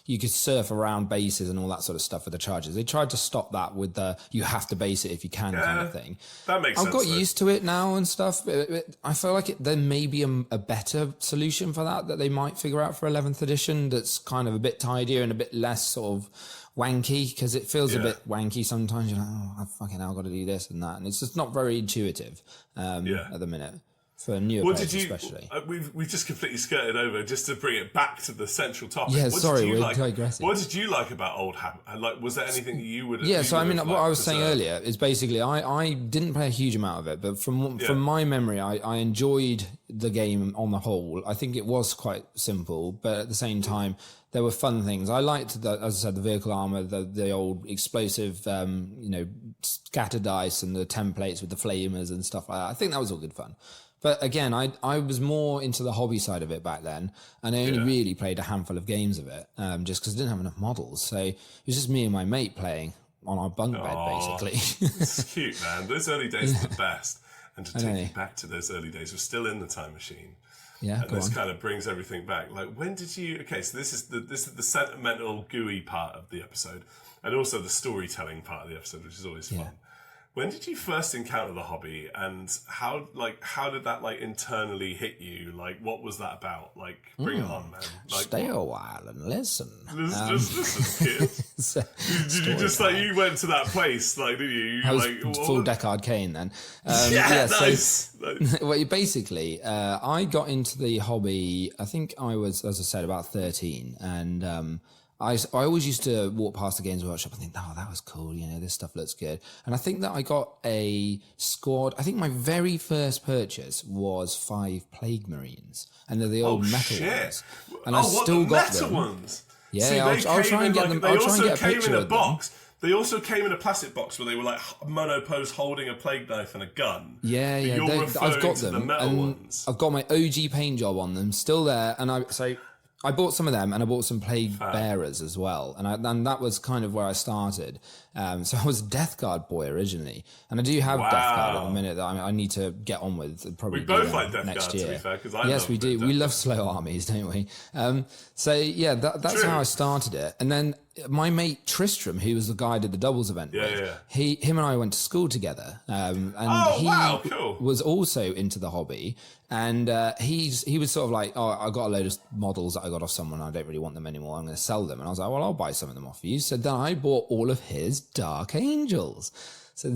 you could surf around bases and all that sort of stuff with the charges. They tried to stop that with the you have to base it if you can kind of thing. That makes sense. I've got used to it now and stuff. But I feel like there may be a better solution for that they might figure out for 11th edition that's kind of a bit tidier and a bit less sort of wanky, because it feels a bit wanky sometimes. You're like, oh, I fucking hell got to do this and that, and it's just not very intuitive at the minute for newer players especially. We've just completely skirted over just to bring it back to the central topic. Yeah, we're digressing. What did you like about Oldhammer? Like, was there anything you would? Yeah, so I mean, what I was saying earlier is basically I didn't play a huge amount of it, but from my memory, I enjoyed the game on the whole. I think it was quite simple, but at the same time, there were fun things. I liked, as I said, the vehicle armor, the old explosive, scatter dice and the templates with the flamers and stuff like that. I think that was all good fun. But again, I was more into the hobby side of it back then, and I only really played a handful of games of it, just because I didn't have enough models. So it was just me and my mate playing on our bunk bed, basically. It's cute, man. Those early days are the best. And to take you back to those early days, we're still in the time machine. Yeah, and this kind of brings everything back. Like, when did you? Okay, so this is the sentimental, gooey part of the episode, and also the storytelling part of the episode, which is always fun. When did you first encounter the hobby, and how did that like internally hit you? Like, what was that about? Like, bring it on, man. Like, stay a while and listen. Just listen, kid. Did you just like you went to that place? Like, did you? I was like full Deckard Kane then. Nice. Well, basically, I got into the hobby. I think I was, as I said, about 13, and I always used to walk past the Games Workshop and think, oh, that was cool, you know, this stuff looks good. And I think that I got a squad. I think my very first purchase was 5 Plague Marines, and they're the old metal ones. And I still got them. Ones? Yeah, see, I'll try and get them. I'll try and get a picture of them. They also came in a plastic box where they were like monopose holding a plague knife and a gun. Yeah. I've got them. The metal ones. I've got my OG paint job on them, still there, and I bought some of them, and I bought some Plague Bearers as well, and that was kind of where I started. So I was a Death Guard boy originally, and I do have Death Guard at the minute that I need to get on with. Probably we both like Death next Guard, year. To be fair, yes, we do. We love slow armies, don't we? So yeah, that's how I started it, and then my mate Tristram, who was the guy I did the doubles event with, him and I went to school together, and cool. was also into the hobby. And he was sort of like, oh, I got a load of models that I got off someone. I don't really want them anymore. I'm going to sell them. And I was like, well, I'll buy some of them off you. So then I bought all of his Dark Angels. So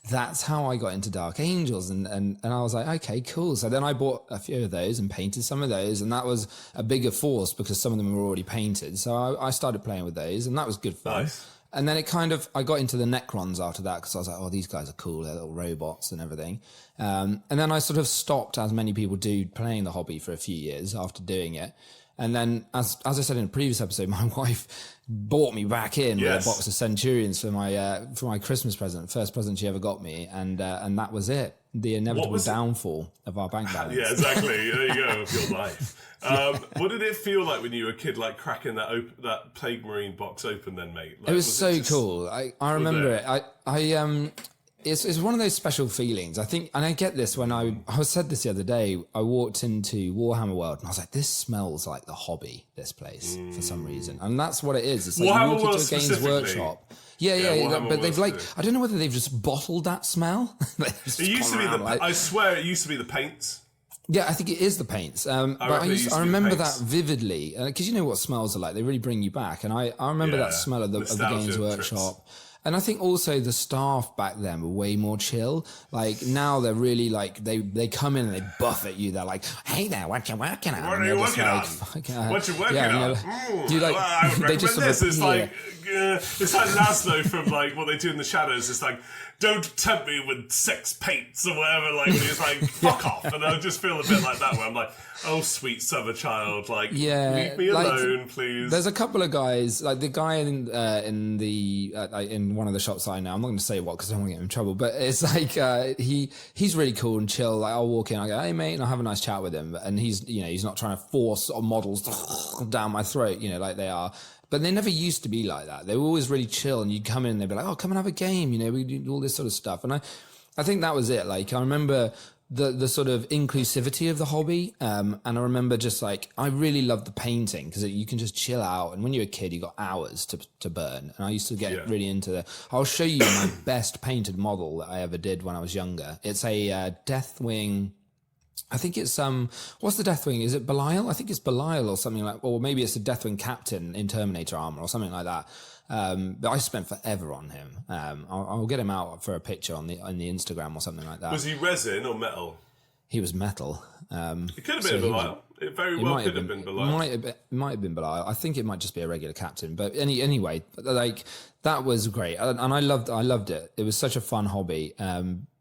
that's how I got into Dark Angels. And I was like, okay, cool. So then I bought a few of those and painted some of those. And that was a bigger force because some of them were already painted. So I started playing with those, and that was good fun. Nice. And then I got into the Necrons after that because I was like, oh, these guys are cool. They're little robots and everything. And then I sort of stopped, as many people do, playing the hobby for a few years after doing it. And then, as I said in a previous episode, my wife bought me back in with a box of Centurions for my Christmas present, first present she ever got me, and that was it. The inevitable downfall of our bank balance. Yeah, exactly. There you go, of your life. What did it feel like when you were a kid, like cracking that Plague Marine box open then, mate? Like, it was so cool. I remember it. It's one of those special feelings. I think, and I get this when I said this the other day, I walked into Warhammer World and I was like, this smells like the hobby, this place, for some reason. And that's what it is. It's like Warhammer you walk World into a Games Workshop. Yeah, but they've I don't know whether they've just bottled that smell. It used to be I swear it used to be the paints. Yeah, I think it is the paints. But I remember that vividly, because you know what smells are like. They really bring you back. And I remember that smell of the Games Workshop. And I think also the staff back then were way more chill. Like now they're really like, they come in and they buffet you. They're like, hey there, what you working on? What are you working on? What you working on? Do you like, well, I would they recommend just sort of this. It's appear. it's like Laszlo from like what they do in the shadows. It's like, don't tempt me with sex paints or whatever. Like he's like, fuck off. And I just feel a bit like that where I'm like, oh sweet summer child, like leave me alone, please. There's a couple of guys, like the guy in one of the shops I know. I'm not going to say what because I don't want to get him in trouble. But it's like he's really cool and chill. Like I'll walk in, I go, hey mate, and I'll have a nice chat with him. And he's not trying to force models down my throat, like they are. But they never used to be like that. They were always really chill, and you'd come in and they'd be like, oh, come and have a game. We do all this sort of stuff. And I think that was it. Like, I remember the sort of inclusivity of the hobby. And I remember just like, I really loved the painting because you can just chill out. And when you're a kid, you got hours to burn. And I used to get really into I'll show you my best painted model that I ever did when I was younger. It's a Deathwing. I think it's what's the Deathwing? Is it Belial? I think it's Belial or something like, or maybe it's a Deathwing captain in Terminator armor or something like that. But I spent forever on him. I'll get him out for a picture on the Instagram or something like that. Was he resin or metal? He was metal. It could have been Belial. It very well could have been Belial. Might have been Belial. I think it might just be a regular captain. But anyway, like that was great, and I loved it. It was such a fun hobby.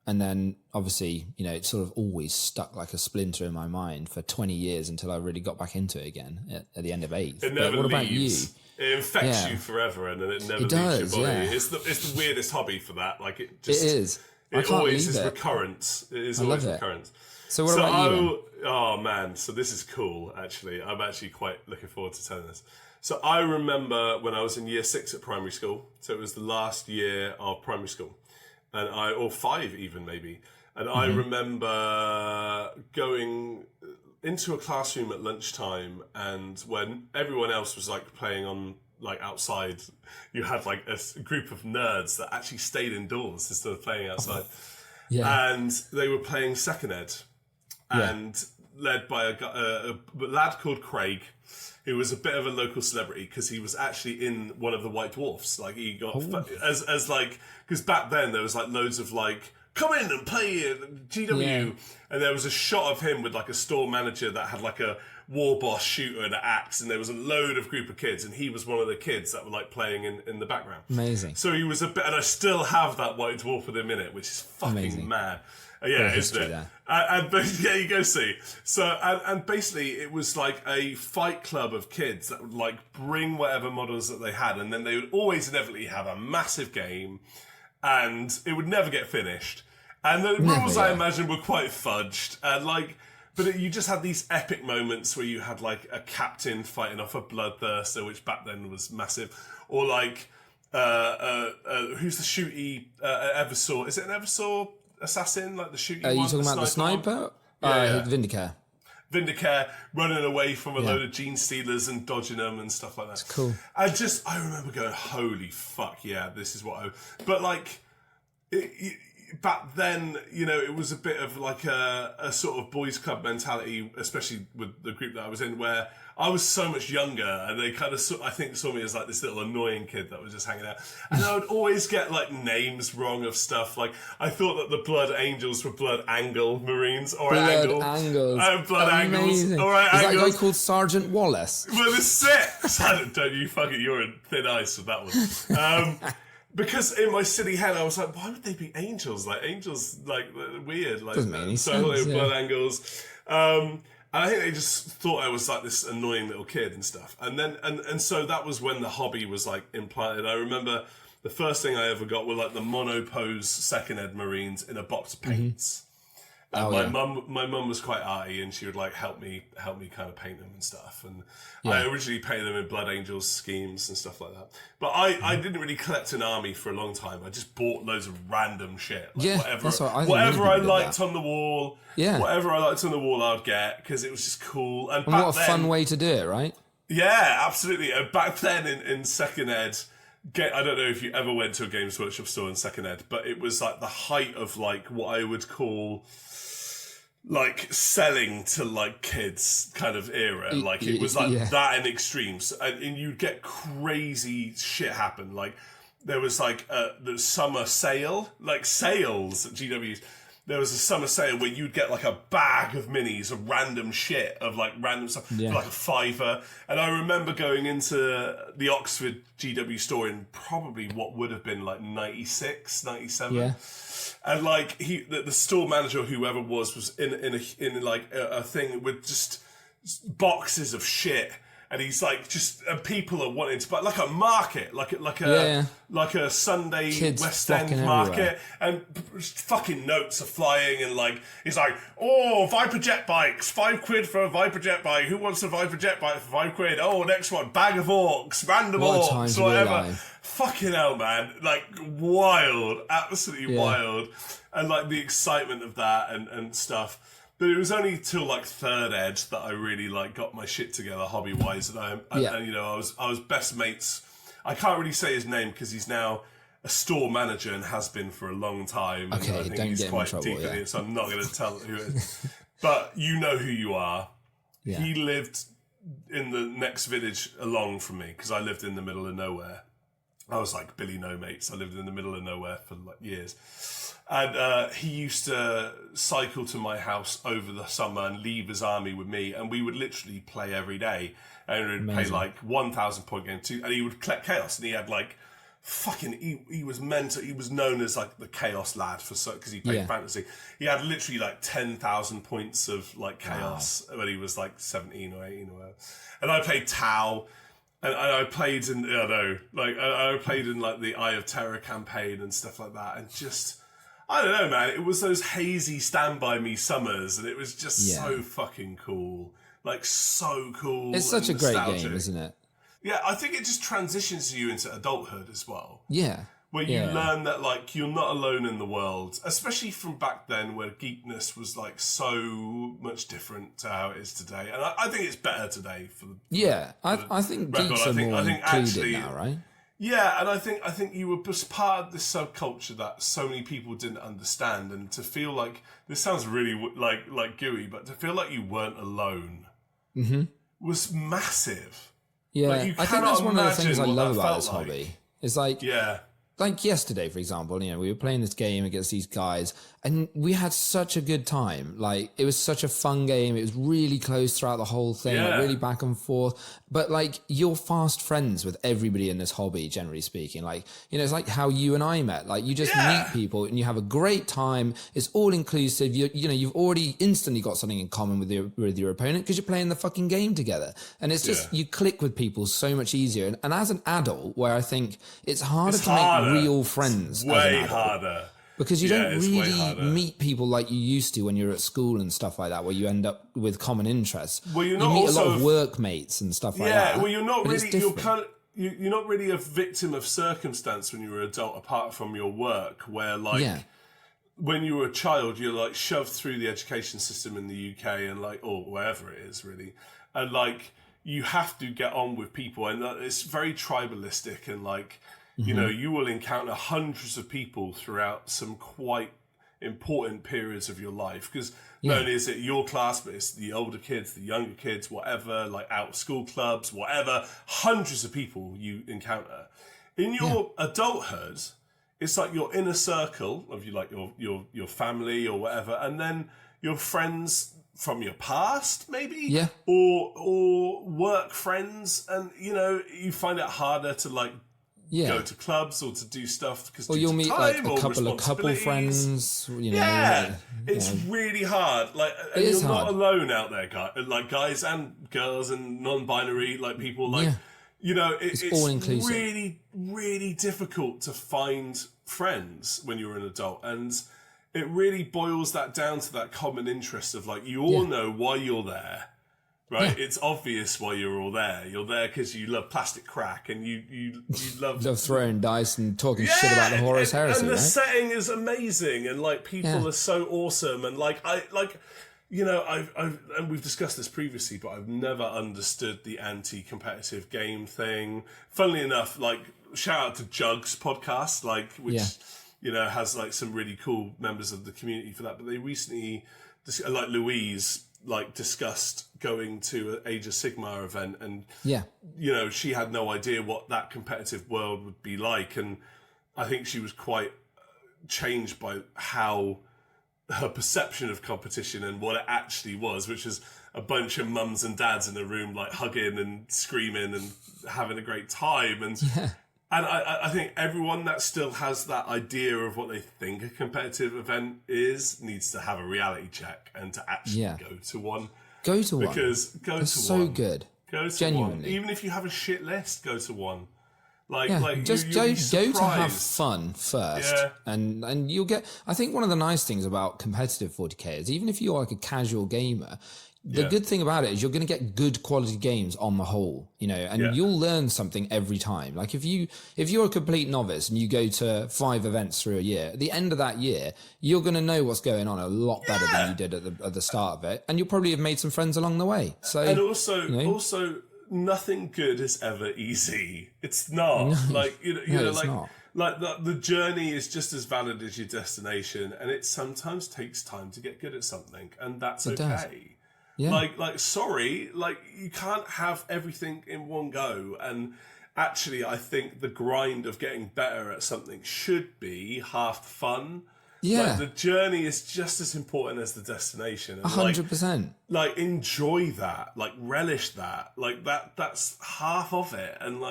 And then obviously, it sort of always stuck like a splinter in my mind for 20 years until I really got back into it again at the end of 8th. It never leaves. About you? It infects you forever, and then it never leaves your body. Yeah. It's the weirdest hobby for that. Like it is. It always is recurrent. It is always recurrent. So what about you? Oh man, so this is cool. Actually, I'm actually quite looking forward to telling this. So I remember when I was in year 6 at primary school. So it was the last year of primary school. Or 5 even maybe. And I remember going into a classroom at lunchtime, and when everyone else was like playing on like outside, you had like a group of nerds that actually stayed indoors instead of playing outside. And they were playing second ed, and led by a lad called Craig, who was a bit of a local celebrity because he was actually in one of the White Dwarfs. Like he got as like, because back then there was like loads of like, come in and play GW, and there was a shot of him with like a store manager that had like a war boss shooter and an axe, and there was a load of group of kids, and he was one of the kids that were like playing in the background. Amazing. So he was a bit, and I still have that White Dwarf with him in it, which is fucking mad. Yeah, isn't it? And yeah, you go see. So, and basically it was like a fight club of kids that would like bring whatever models that they had, and then they would always inevitably have a massive game, and it would never get finished. And the rules, I imagine, were quite fudged. And like, but you just had these epic moments where you had like a captain fighting off a bloodthirster, which back then was massive, or like, who's the shooty Eversaw? Is it an Eversaw assassin, like the shooting one? Are you talking about the sniper? Vindicare. Vindicare running away from a load of gene stealers and dodging them and stuff like that. It's cool. I remember going, holy fuck, yeah, this is what but like, back then, it was a bit of like a sort of boys club mentality, especially with the group that I was in, where I was so much younger, and they kind of, I think, saw me as like this little annoying kid that was just hanging out. And I would always get like names wrong of stuff. Like I thought that the Blood Angels were Blood Angle Marines, or Blood Angle. Angles. Blood Angles. All right, Is Angles. that guy called Sergeant Wallace? Well, this is it. Don't you fucking, you're in thin ice with that one. Because in my silly head, I was like, why would they be angels? Like, angels, like, weird. Like, doesn't make any so sense. Blood Angles. And I think they just thought I was like this annoying little kid and stuff. And then, and so that was when the hobby was like implanted. I remember the first thing I ever got were like the monopose second ed Marines in a box of paints. And my mum was quite arty, and she would like help me kind of paint them and stuff. And I originally painted them in Blood Angels schemes and stuff like that. But I didn't really collect an army for a long time. I just bought loads of random shit. Like whatever I liked on the wall. Yeah. Whatever I liked on the wall, I'd get, because it was just cool. And what a fun way to do it, right? Yeah, absolutely. And back then in second ed, I don't know if you ever went to a Games Workshop store in second ed, but it was like the height of like what I would call like selling to like kids kind of era. Like it was like that in extremes, and you'd get crazy shit happen. Like there was like the summer sale, like sales at GW's. There was a summer sale where you'd get like a bag of minis of random shit, of like random stuff, for like a £5. And I remember going into the Oxford GW store in probably what would have been like 96, 97. Yeah. And like the store manager, whoever was in like a thing with just boxes of shit. And he's like, and people are wanting to buy, like a market, like a Sunday Kids West End flocking market, and fucking notes are flying, and like he's like, oh, Viper jet bikes, £5 for a Viper jet bike. Who wants a Viper jet bike for £5? Oh, next one, bag of orcs, random orcs, whatever. Fucking hell, man! Like wild, absolutely wild, and like the excitement of that and stuff. But it was only till like third ed that I really like got my shit together hobby wise, and you know I was best mates. I can't really say his name because he's now a store manager and has been for a long time. Okay, and I think don't he's get quite in trouble. deep in it, so I'm not going to tell who it is. But you know who you are. Yeah. He lived in the next village along from me because I lived in the middle of nowhere. I was like Billy No Mates. I lived in the middle of nowhere for like years. And he used to cycle to my house over the summer and leave his army with me, and we would literally play every day. And we would play like 1,000 point game too, and he would collect chaos, and he had like he was mental. He was known as like the chaos lad because he played fantasy. He had literally like 10,000 points of like chaos when he was like 17 or 18 or whatever. And I played Tau. And I played in, I played in like the Eye of Terror campaign and stuff like that, and just. I don't know, man. It was those hazy Stand By Me summers, and it was just so fucking cool. Like, so cool. It's such a great game, isn't it? Yeah, I think it just transitions you into adulthood as well. Yeah. Where you learn that, like, you're not alone in the world, especially from back then where geekness was, like, so much different to how it is today. And I think it's better today for the I think geeks are more included now, right? Yeah, and I think you were just part of this subculture that so many people didn't understand, and to feel like this sounds really like gooey, but to feel like you weren't alone was massive. Yeah, like, I think that's one of the things I love about this hobby. It's like like yesterday, for example, you know, we were playing this game against these guys and we had such a good time. Like, it was such a fun game. It was really close throughout the whole thing, like, really back and forth. But like, you're fast friends with everybody in this hobby, generally speaking. Like, you know, it's like how you and I met. Like, you just meet people and you have a great time. It's all inclusive. You know, you've already instantly got something in common with your opponent because you're playing the fucking game together. And it's just, you click with people so much easier. And as an adult, where I think it's harder to make real friends. Way harder. Because you don't really meet people like you used to when you're at school and stuff like that, where you end up with common interests. Well, you meet a lot of workmates and stuff like that. Yeah, well, you're not really you're not really a victim of circumstance when you're an adult, apart from your work, where like when you were a child, you're like shoved through the education system in the UK and like or wherever it is really, and like you have to get on with people, and it's very tribalistic and like. You know, you will encounter hundreds of people throughout some quite important periods of your life because not only is it your class, but it's the older kids, the younger kids, whatever, like out of school clubs, whatever, hundreds of people you encounter. In your adulthood, it's like your inner circle of your family or whatever, and then your friends from your past, maybe, or work friends, and you know, you find it harder to like. Go to clubs or to do stuff because you'll meet like a couple of couple friends. You know, it's really hard. Like, and you're not alone out there, guys and girls and non-binary, like people, like you know, it's all inclusive. Really, really difficult to find friends when you're an adult, and it really boils that down to that common interest of like you all know why you're there. Right, it's obvious why you're all there. You're there because you love plastic crack and you love throwing dice and talking shit about the Horus Heresy. And the setting is amazing, and like people are so awesome, and like you know, and we've discussed this previously, but I've never understood the anti-competitive game thing. Funnily enough, like shout out to Jugs podcast, like which you know has like some really cool members of the community for that. But they recently, like Louise. like discussed going to an Age of Sigmar event, and she had no idea what that competitive world would be like, and I think she was quite changed by how her perception of competition and what it actually was, which is a bunch of mums and dads in a room like hugging and screaming and having a great time. And and I think everyone that still has that idea of what they think a competitive event is needs to have a reality check and to actually go to one. Go to one. Because go it's to so one. good. Go to Genuinely. one. Even if you have a shit list, go to one. Just go to have fun first, and you'll get. I think one of the nice things about competitive 40k is even if you're like a casual gamer, the good thing about it is you're going to get good quality games on the whole, and you'll learn something every time. Like if you're a complete novice and you go to 5 events through a year, at the end of that year, you're going to know what's going on a lot better than you did at the start of it, and you'll probably have made some friends along the way. So and also. Nothing good is ever easy. It's not the journey is just as valid as your destination, and it sometimes takes time to get good at something, and that's okay. Yeah. Sorry, you can't have everything in one go. And actually, I think the grind of getting better at something should be half the fun. Yeah, the journey is just as important as the destination. 100%. Enjoy that. Relish that. That's half of it. And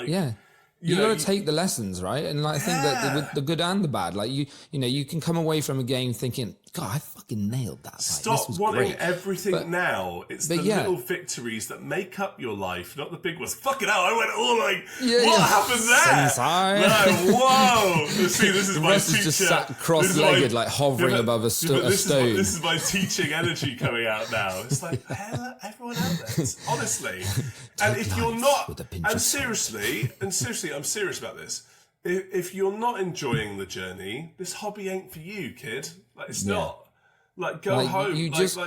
you got to take the lessons, right? And I think that with the good and the bad, you can come away from a game thinking, God, I fucking nailed that. Stop wanting everything now. It's the little victories that make up your life, not the big ones. Fucking hell, I went all what happened there? No, whoa. See, this is my teacher. Just sat cross-legged, hovering above a stone. This is my teaching energy coming out now. It's hell, everyone out there. Honestly. And if you're not, and seriously, I'm serious about this. If you're not enjoying the journey, this hobby ain't for you, kid. It's not. Go home. You just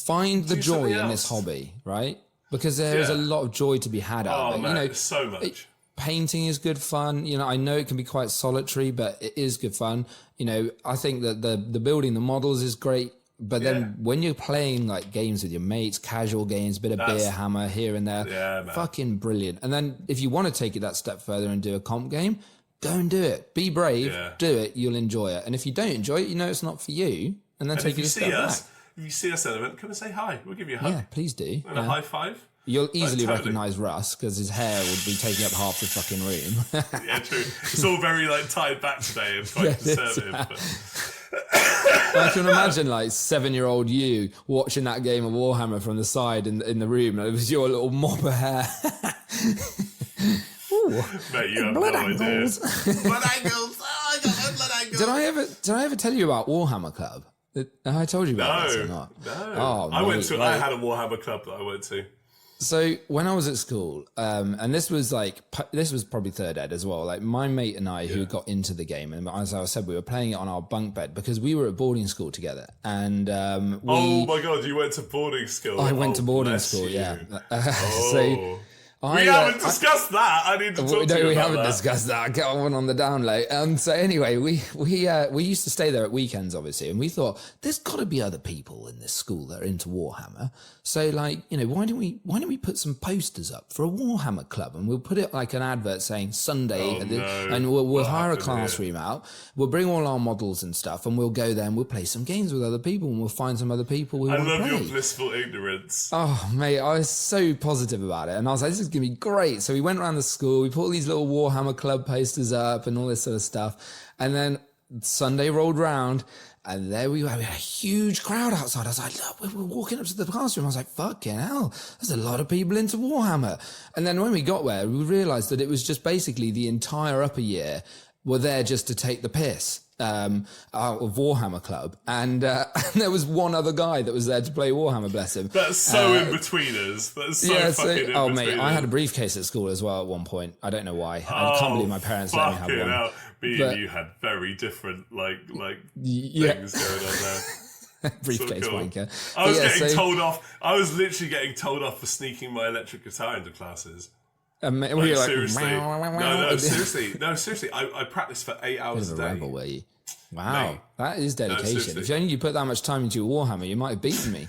find the joy in this hobby, right? Because there is a lot of joy to be had out of it. Man, so much. Painting is good fun. I know it can be quite solitary, but it is good fun. I think that the building the models is great. But then when you're playing games with your mates, casual games, bit of beer hammer here and there, fucking brilliant. And then if you want to take it that step further and do a comp game, go and do it. Be brave, do it, you'll enjoy it. And if you don't enjoy it, it's not for you. And then take it a step back. If you see us at an event, come and say hi. We'll give you a hug. Yeah, please do. And a high five. You'll easily recognise Russ because his hair would be taking up half the fucking room. Yeah, true. It's all very tied back today and quite conservative. I can imagine 7-year-old you watching that game of Warhammer from the side in the room, and it was your little mop of hair. Ooh, mate, you have blood no angles. idea. Blood angles. Oh, I got blood angles. Did I ever tell you about Warhammer Club? Have I told you about this or not? No. Oh, I went to. I had a Warhammer club that I went to. So when I was at school, and this was probably third ed as well. My mate and I who got into the game, and as I said, we were playing it on our bunk bed because we were at boarding school together. And oh my god, you went to boarding school? I went to boarding school, yeah. So. We haven't discussed that. I need to talk to you about that. We haven't discussed that. Get on the down low. So anyway, we used to stay there at weekends, obviously, and we thought there's got to be other people in this school that are into Warhammer. So why don't we put some posters up for a Warhammer club, and we'll put it an advert saying Sunday, and we'll hire a classroom out. We'll bring all our models and stuff, and we'll go there and we'll play some games with other people, and we'll find some other people we want to play. I love your blissful ignorance. Oh mate, I was so positive about it, and I was like, this is gonna be great. So we went around the school, we put all these little Warhammer club posters up and all this sort of stuff, and then Sunday rolled round, and there we had a huge crowd outside. I was like, look, we're walking up to the classroom. I was like, fucking hell, there's a lot of people into Warhammer. And then when we got there, we realised that it was just basically the entire upper year were there just to take the piss out of Warhammer Club, and there was one other guy that was there to play Warhammer, bless him. That's so in between us. That's so fucking in oh between mate, us. I had a briefcase at school as well at one point. I don't know why. I can't believe my parents let me have one. Hell. Me and you had very different things going on there. Briefcase so cool. wanker. I was getting told off. I was literally getting told off for sneaking my electric guitar into classes. Seriously. Seriously. I practiced for 8 hours a day. Rebel, were you? Wow, that is dedication. If only you put that much time into your Warhammer, you might have beaten me.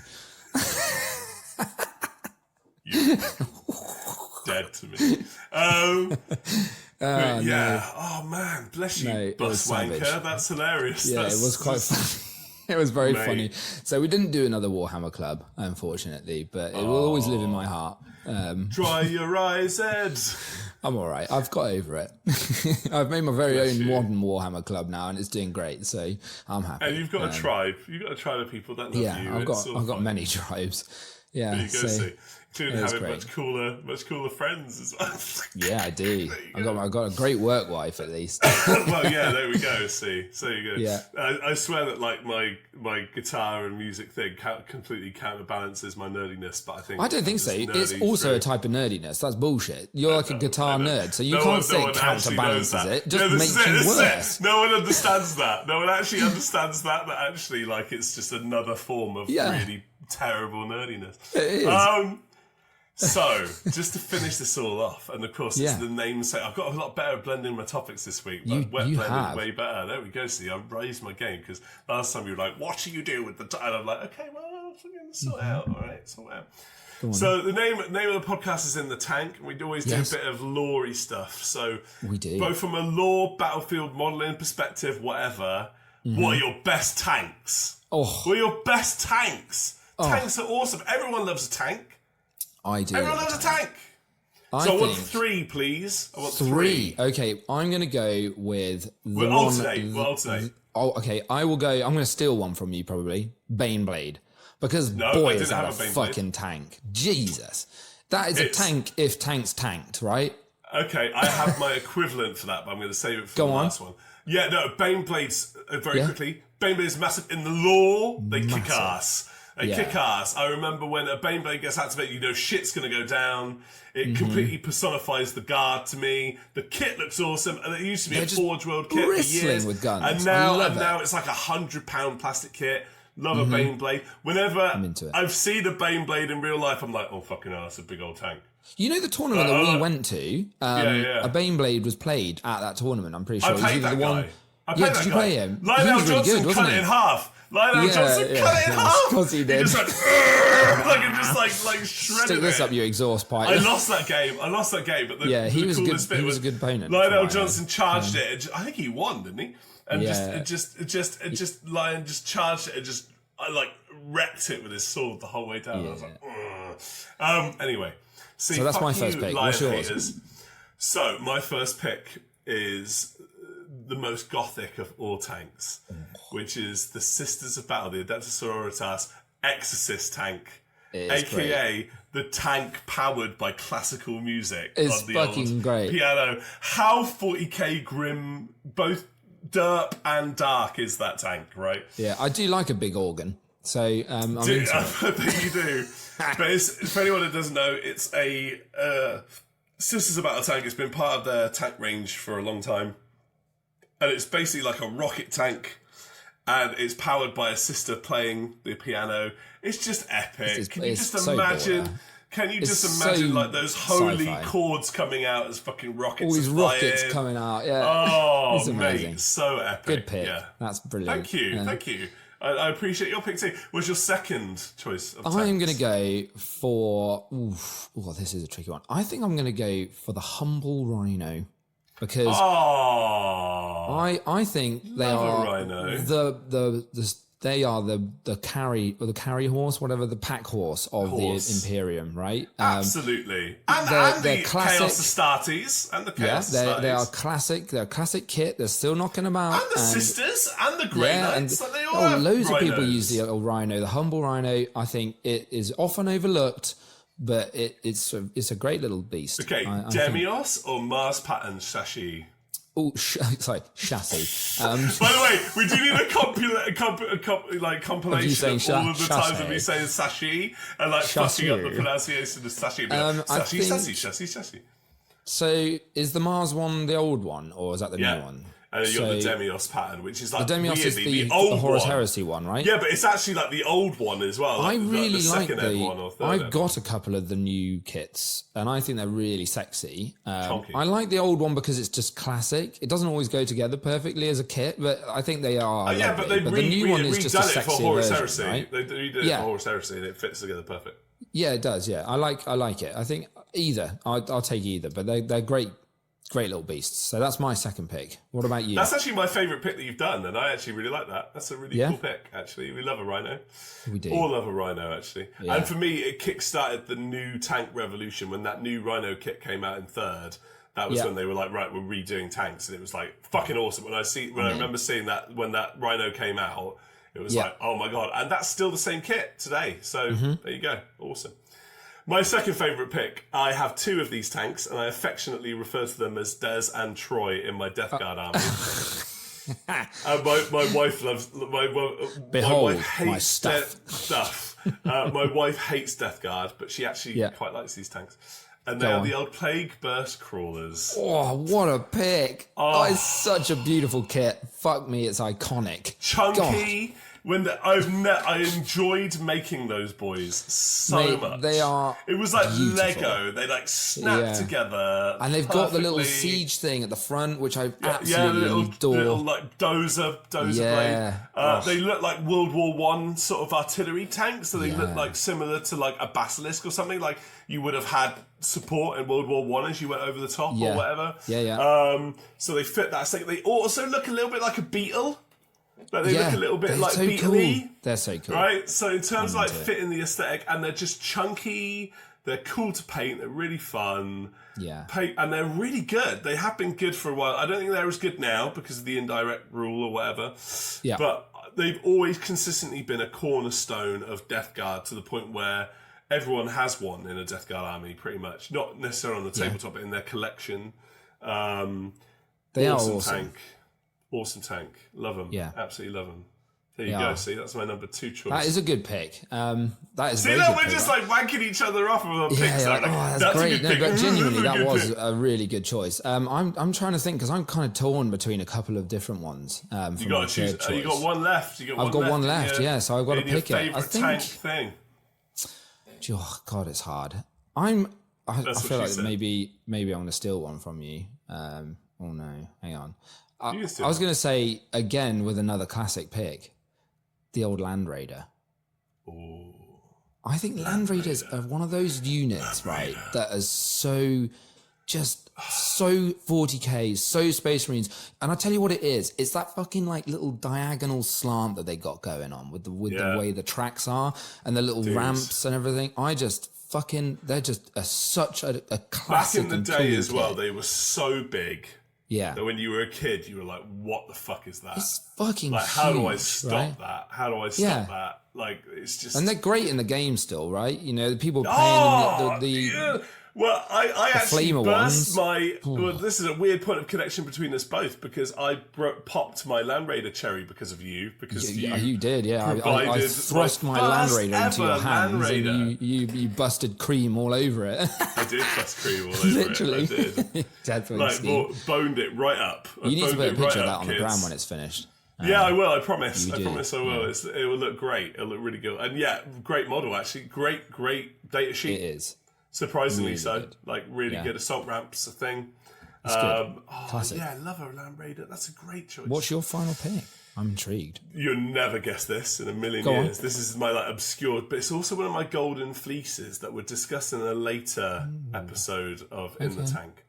You're dead to me. Yeah. No. Oh man, bless you, bus wanker. That's hilarious. Yeah, it was quite funny. It was very funny. So we didn't do another Warhammer club, unfortunately, but it will always live in my heart. Dry your eyes, Ed. I'm all right. I've got over it. I've made my very own modern Warhammer club now, and it's doing great. So I'm happy. And you've got a tribe. You've got a tribe of people that love you. Yeah, I've got many tribes. Yeah, there you go. See. Including having much cooler friends as well. Yeah, I do. I got a great work wife at least. Well, yeah, there we go. See, so you go. Yeah, I swear that like my guitar and music thing completely counterbalances my nerdiness, but I don't think so. It's also a type of nerdiness. That's bullshit. You're like a guitar nerd, so you can't say it counterbalances it. It just makes you worse. No one understands that. No one actually understands that. That actually, like, it's just another form of really terrible nerdiness. It is. So, just to finish this all off, and of course it's the namesake. I've got a lot better at blending my topics this week. But wet blending way better. There we go. See, I've raised my game because last time you were like, "What do you do with the?" And I'm like, "Okay, well, I'm going to sort it out. All right, sort it out." So the name of the podcast is In the Tank. We always do a bit of lore-y stuff. So we do both from a lore, battlefield modelling perspective, whatever. What are your best tanks? What are your best tanks? Tanks are awesome. Everyone loves a tank. I do. Everyone loves a tank. So I want 3, please. I want 3. Okay, I'm going to go with We'll alternate. Oh, okay. I'm going to steal one from you probably. Baneblade. Because boy, is that a fucking tank. Jesus. That is a tank if tanks tanked, right? Okay, I have my equivalent for that, but I'm going to save it for the last one. Yeah, no, Baneblades, very quickly. Baneblades massive. In the lore, they kick ass. They kick ass. I remember when a Baneblade gets activated, you know shit's going to go down. It completely personifies the guard to me. The kit looks awesome, and it used to be a Forge World kit for years. With guns. And now it's like £100 plastic kit. Love a Baneblade. Whenever I've seen a Baneblade in real life, I'm like, oh fucking hell, that's a big old tank. You know the tournament that we went to? A Baneblade was played at that tournament. I'm pretty sure. I played that guy. Did you play him? Lionel Johnson cut it in half. Lionel Johnson cut it in half. Of course he did. He just went, like shredded Stick this up your exhaust pipe. I lost that game, but he was coolest bit was a good opponent. Lionel Johnson charged it. I think he won, didn't he? And Lion just charged it and just wrecked it with his sword the whole way down. I was like, anyway. So that's my first pick. What's yours? Haters. So my first pick is the most gothic of all tanks, which is the Sisters of Battle, the Adeptus Sororitas Exorcist tank, aka the tank powered by classical music on the fucking old great piano. How 40k grim, both derp and dark is that tank, right? Yeah, I do like a big organ. So I'm into it. I think you do. But for anyone that doesn't know, it's a Sisters of Battle tank. It's been part of their tank range for a long time. And it's basically like a rocket tank. And it's powered by a sister playing the piano. It's just epic. Can you just imagine? Can you just imagine like those holy chords coming out as fucking rockets? All these rockets coming out. Yeah. Oh, it's amazing. Mate, so epic. Good pick. Yeah. That's brilliant. Thank you. Thank you. I appreciate your pick too. What's your second choice of tanks? I'm going to go for... this is a tricky one. I think I'm going to go for the Humble Rhino. Because I think they are the carry horse, whatever, the pack horse of the Imperium, right? Absolutely. And the classic, Chaos Astartes and the Chaos Astartes. They are classic. They're a classic kit. They're still knocking them out. And the Sisters and the Grey Knights. They all have loads rhinos. of people use the old Rhino. The Humble Rhino, I think it is often overlooked. But it's a great little beast. Okay, Demios or Mars Pattern Chassis? Oh, sorry, chassis. By the way, we do need a compilation of all of the times that we say sashie and fucking up the pronunciation of sashie. Chassis. So is the Mars one the old one, or is that the new one? And then you've got the Demios pattern, which is like the Demios weirdly, is the old Horus one. Heresy one, right? Yeah, but it's actually like the old one as well. I really like I've got a couple of the new kits, and I think they're really sexy. I like the old one because it's just classic. It doesn't always go together perfectly as a kit, but I think they are. But the new one is just a sexy version, Heresy. right? They redid it for Horus Heresy, and it fits together perfect. Yeah, it does. Yeah, I like it. I think either. I'll take either, but they're great little beasts. So that's my second pick. What about you? That's actually my favourite pick that you've done, and I actually really like that. That's a really cool pick, actually. We love a rhino. We do. All love a rhino, actually. Yeah. And for me, it kick-started the new tank revolution when that new rhino kit came out in third. That was when they were like, right, we're redoing tanks, and it was like fucking awesome. When I remember seeing that when that rhino came out, it was like, oh my god, and that's still the same kit today. So there you go, awesome. My second favourite pick, I have two of these tanks, and I affectionately refer to them as Des and Troy in my Death Guard army. My wife loves my wife hates my stuff. My wife hates Death Guard, but she actually quite likes these tanks. And they are the old Plague Burst Crawlers. Oh, what a pick! Oh, it's such a beautiful kit. Fuck me, it's iconic. Chunky. I enjoyed making those boys so much. They are. It was like beautiful. Lego. They like snap together, and they've got the little siege thing at the front, which I absolutely adore. Little like dozer blade. They look like World War I sort of artillery tanks. So they look like similar to like a basilisk or something. Like you would have had support in World War I as you went over the top or whatever. So they fit that. They also look a little bit like a beetle. Like they look a little bit like so Beatle-y. Cool. They're so cool. Right? So in terms of like fitting the aesthetic, and they're just chunky, they're cool to paint, they're really fun. Yeah. And they're really good. They have been good for a while. I don't think they're as good now because of the indirect rule or whatever. Yeah. But they've always consistently been a cornerstone of Death Guard to the point where everyone has one in a Death Guard army, pretty much. Not necessarily on the tabletop, but in their collection. They are awesome. Tank. Awesome tank. Love them. Yeah. Absolutely love them. There you go. See, that's my number 2 choice. That is a good pick. That is See, very that good we're pick, just like wanking each other off with our picks. Like, that's great. No, but genuinely, that was a really good choice. I'm trying to think because I'm kind of torn between a couple of different ones. You got to choose. You got one left. I've got one left. Yeah, so I've got to pick it. I think. Tank thing. Oh God, it's hard. I feel like maybe I'm going to steal one from you. Oh no, hang on. I was going to say, again, with another classic pick, the old Land Raider. Ooh. I think Land Raiders are one of those units, right, that are so 40k, so Space Marines. And I'll tell you what it is. It's that fucking like little diagonal slant that they got going on with the way the tracks are and the little ramps and everything. They're just such a classic. Back in the day as well, they were so big. Yeah. That when you were a kid, you were like, what the fuck is that? It's fucking like, huge, how do I stop right? that? How do I stop that? Like, it's just... And they're great in the game still, right? You know, the people playing yeah. Well, I actually burst my... Well, this is a weird point of connection between us both because I popped my Land Raider cherry because of you. Because you did, yeah. I thrust my Land Raider into your hands and you busted cream all over it. I did bust cream all over Literally. it. I did. Definitely. Boned it right up. You need to put a picture of that on the ground when it's finished. Yeah, I will. I promise. I promise I will. Yeah. It will look great. It'll look really good. And yeah, great model, actually. Great data sheet. It is. Surprisingly really so. Good. Like, really good. Assault ramps, a thing. It's good. Classic. Yeah, I love a Land Raider. That's a great choice. What's your final pick? I'm intrigued. You'll never guess this in a million years. This is my obscure, but it's also one of my golden fleeces that we're discussing in a later episode of In the Tank.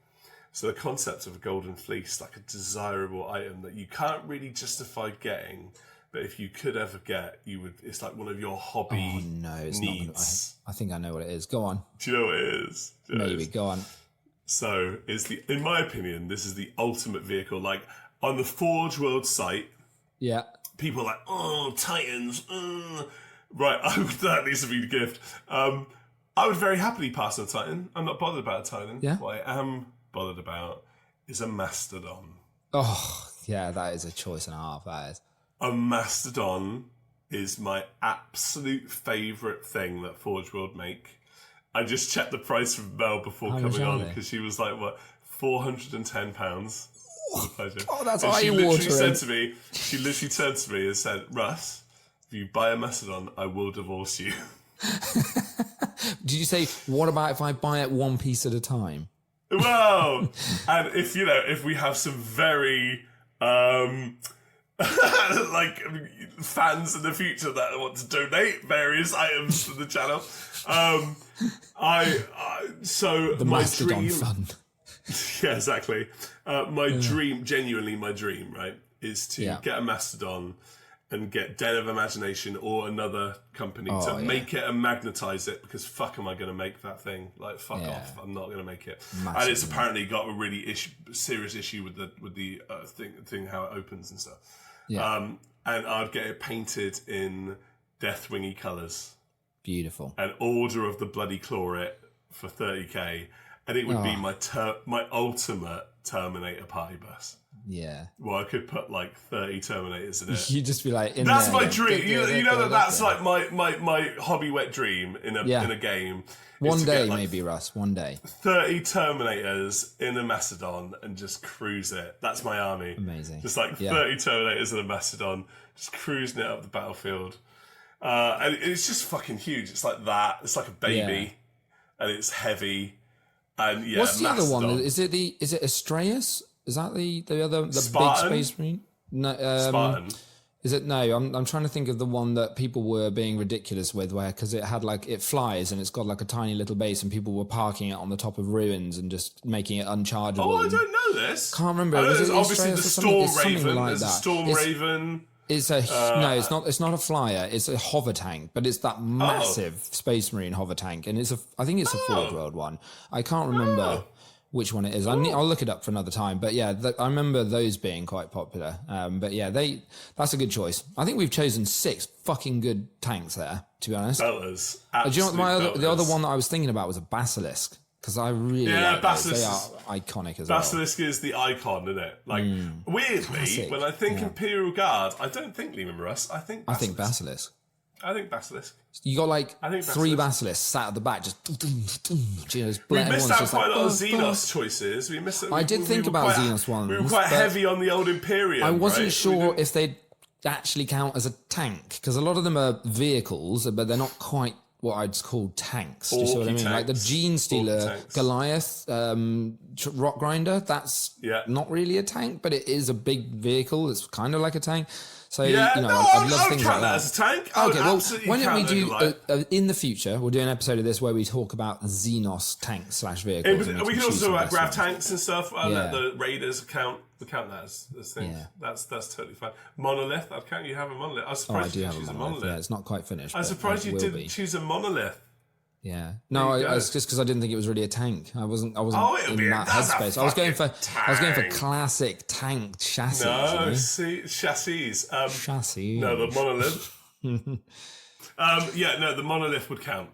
So the concept of a golden fleece, like a desirable item that you can't really justify getting, but if you could ever get, you would. It's like one of your hobby needs. I think I know what it is. Go on. Do you know what it is? Maybe. Go on. So in my opinion, this is the ultimate vehicle. Like on the Forge World site, people are like, oh, Titans. Right, that needs to be the gift. I would very happily pass on a Titan. I'm not bothered about a Titan. Yeah. What I am bothered about is a Mastodon. Oh, yeah, that is a choice and a half. That is. A Mastodon is my absolute favourite thing that Forge World make. I just checked the price from Mel before coming on because she was like, what, £410? Oh, that's eye-watering. She literally turned to me and said, Russ, if you buy a Mastodon, I will divorce you. Did you say, what about if I buy it one piece at a time? Well, and if we have some very like fans in the future that want to donate various items to the channel. So The my Mastodon dream, Fund. yeah, exactly. My dream, genuinely, my dream, right, is to get a Mastodon and get Den of Imagination or another company to make it and magnetize it, because fuck am I going to make that thing? Like, fuck off. I'm not going to make it. Massive, and it's apparently got a really serious issue with the thing how it opens and stuff. Yeah. And I'd get it painted in Deathwingy colours. Beautiful. And Order of the Bloody Claw it for 30k. And it would be my ultimate Terminator party bus. Yeah. Well, I could put like 30 Terminators in it. You'd just be like, that's my dream. You know that's like my hobby wet dream in a game. One day, maybe, Russ. One day. 30 Terminators in a Mastodon and just cruise it. That's my army. Amazing. Just like 30 Terminators in a Mastodon, just cruising it up the battlefield. And it's just fucking huge. It's like that. It's like a baby, and it's heavy. And what's the Mastodon. other one? Is it Astraeus? Is that the big space marine? No, Spartan. Is it? No, I'm trying to think of the one that people were being ridiculous with, where because it had like it flies and it's got like a tiny little base, and people were parking it on the top of ruins and just making it unchargeable. Oh, I don't know this. Can't remember. There's obviously the Storm Raven. Like there's that. a Storm Raven. It's a no. It's not. It's not a flyer. It's a hover tank, but it's that massive Space Marine hover tank, and it's a. I think it's a Forge World one. I can't remember which one it is. I'll look it up for another time. But yeah, I remember those being quite popular. But yeah, that's a good choice. I think we've chosen 6 fucking good tanks there. To be honest, Belters. Do you know what the other one that I was thinking about was a Basilisk. Because I really like those. They are iconic as well. Basilisk is the icon, isn't it? Like, weirdly, Classic. when I think Imperial Guard, I don't think Lehman Russ. I think Basilisk. I think Basilisk. I think Basilisk. You got like 3 Basilisks sat at the back, just we missed out quite a lot of Xenos choices. I did think about Xenos ones. We were quite heavy on the old Imperium. I wasn't sure if they'd actually count as a tank, because a lot of them are vehicles, but they're not quite what I'd call tanks. Do you see what I mean? Like the Gene Stealer Goliath rock grinder, that's not really a tank, but it is a big vehicle. It's kind of like a tank. So, I'd love things like that. As a tank. Okay, well, why don't we do, in the future, we'll do an episode of this where we talk about Xenos tanks / vehicles. We can also talk about grav tanks and stuff. Let the Raiders count that as things. Yeah. That's totally fine. Monolith, I'd count you have a Monolith. I was surprised you choose a Monolith. Yeah, it's not quite finished. I'm surprised you didn't choose a Monolith. Yeah, no, it's just because I didn't think it was really a tank. I wasn't in that headspace. I was going for classic tank chassis. No, chassis. Chassis. No, the Monolith. The Monolith would count.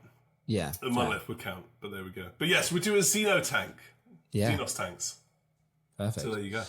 Yeah, the Monolith would count. But there we go. But yes, we do a Xeno tank. Yeah, Xenos tanks. Perfect. So there you go.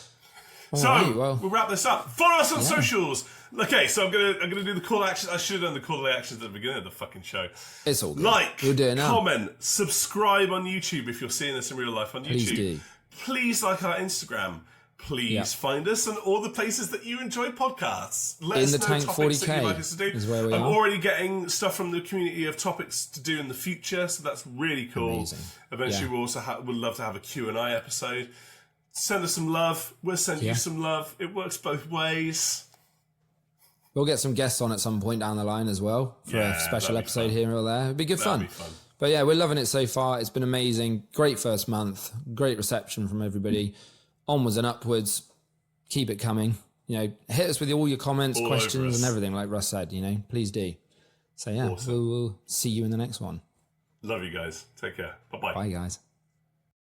We'll wrap this up. Follow us on socials. Okay, so I'm gonna do the call to action. I should have done the call to action at the beginning of the fucking show. It's all good. We'll do it now. Comment, subscribe on YouTube if you're seeing this in real life on YouTube. Please like our Instagram. Please find us on all the places that you enjoy podcasts. Let us know Tank topics 40K that you'd like us to do. Is where we I'm are. already getting stuff from the community of topics to do in the future, so that's really cool. Amazing. Eventually, we'll also would love to have a Q&A episode. Send us some love. We'll send you some love. It works both ways. We'll get some guests on at some point down the line as well for a special episode here or there. It'd be good fun. But yeah, we're loving it so far. It's been amazing. Great first month. Great reception from everybody. Onwards and upwards. Keep it coming. Hit us with all your comments, questions, and everything, like Russ said. Please do. So yeah, awesome. We'll see you in the next one. Love you guys. Take care. Bye-bye. Bye, guys.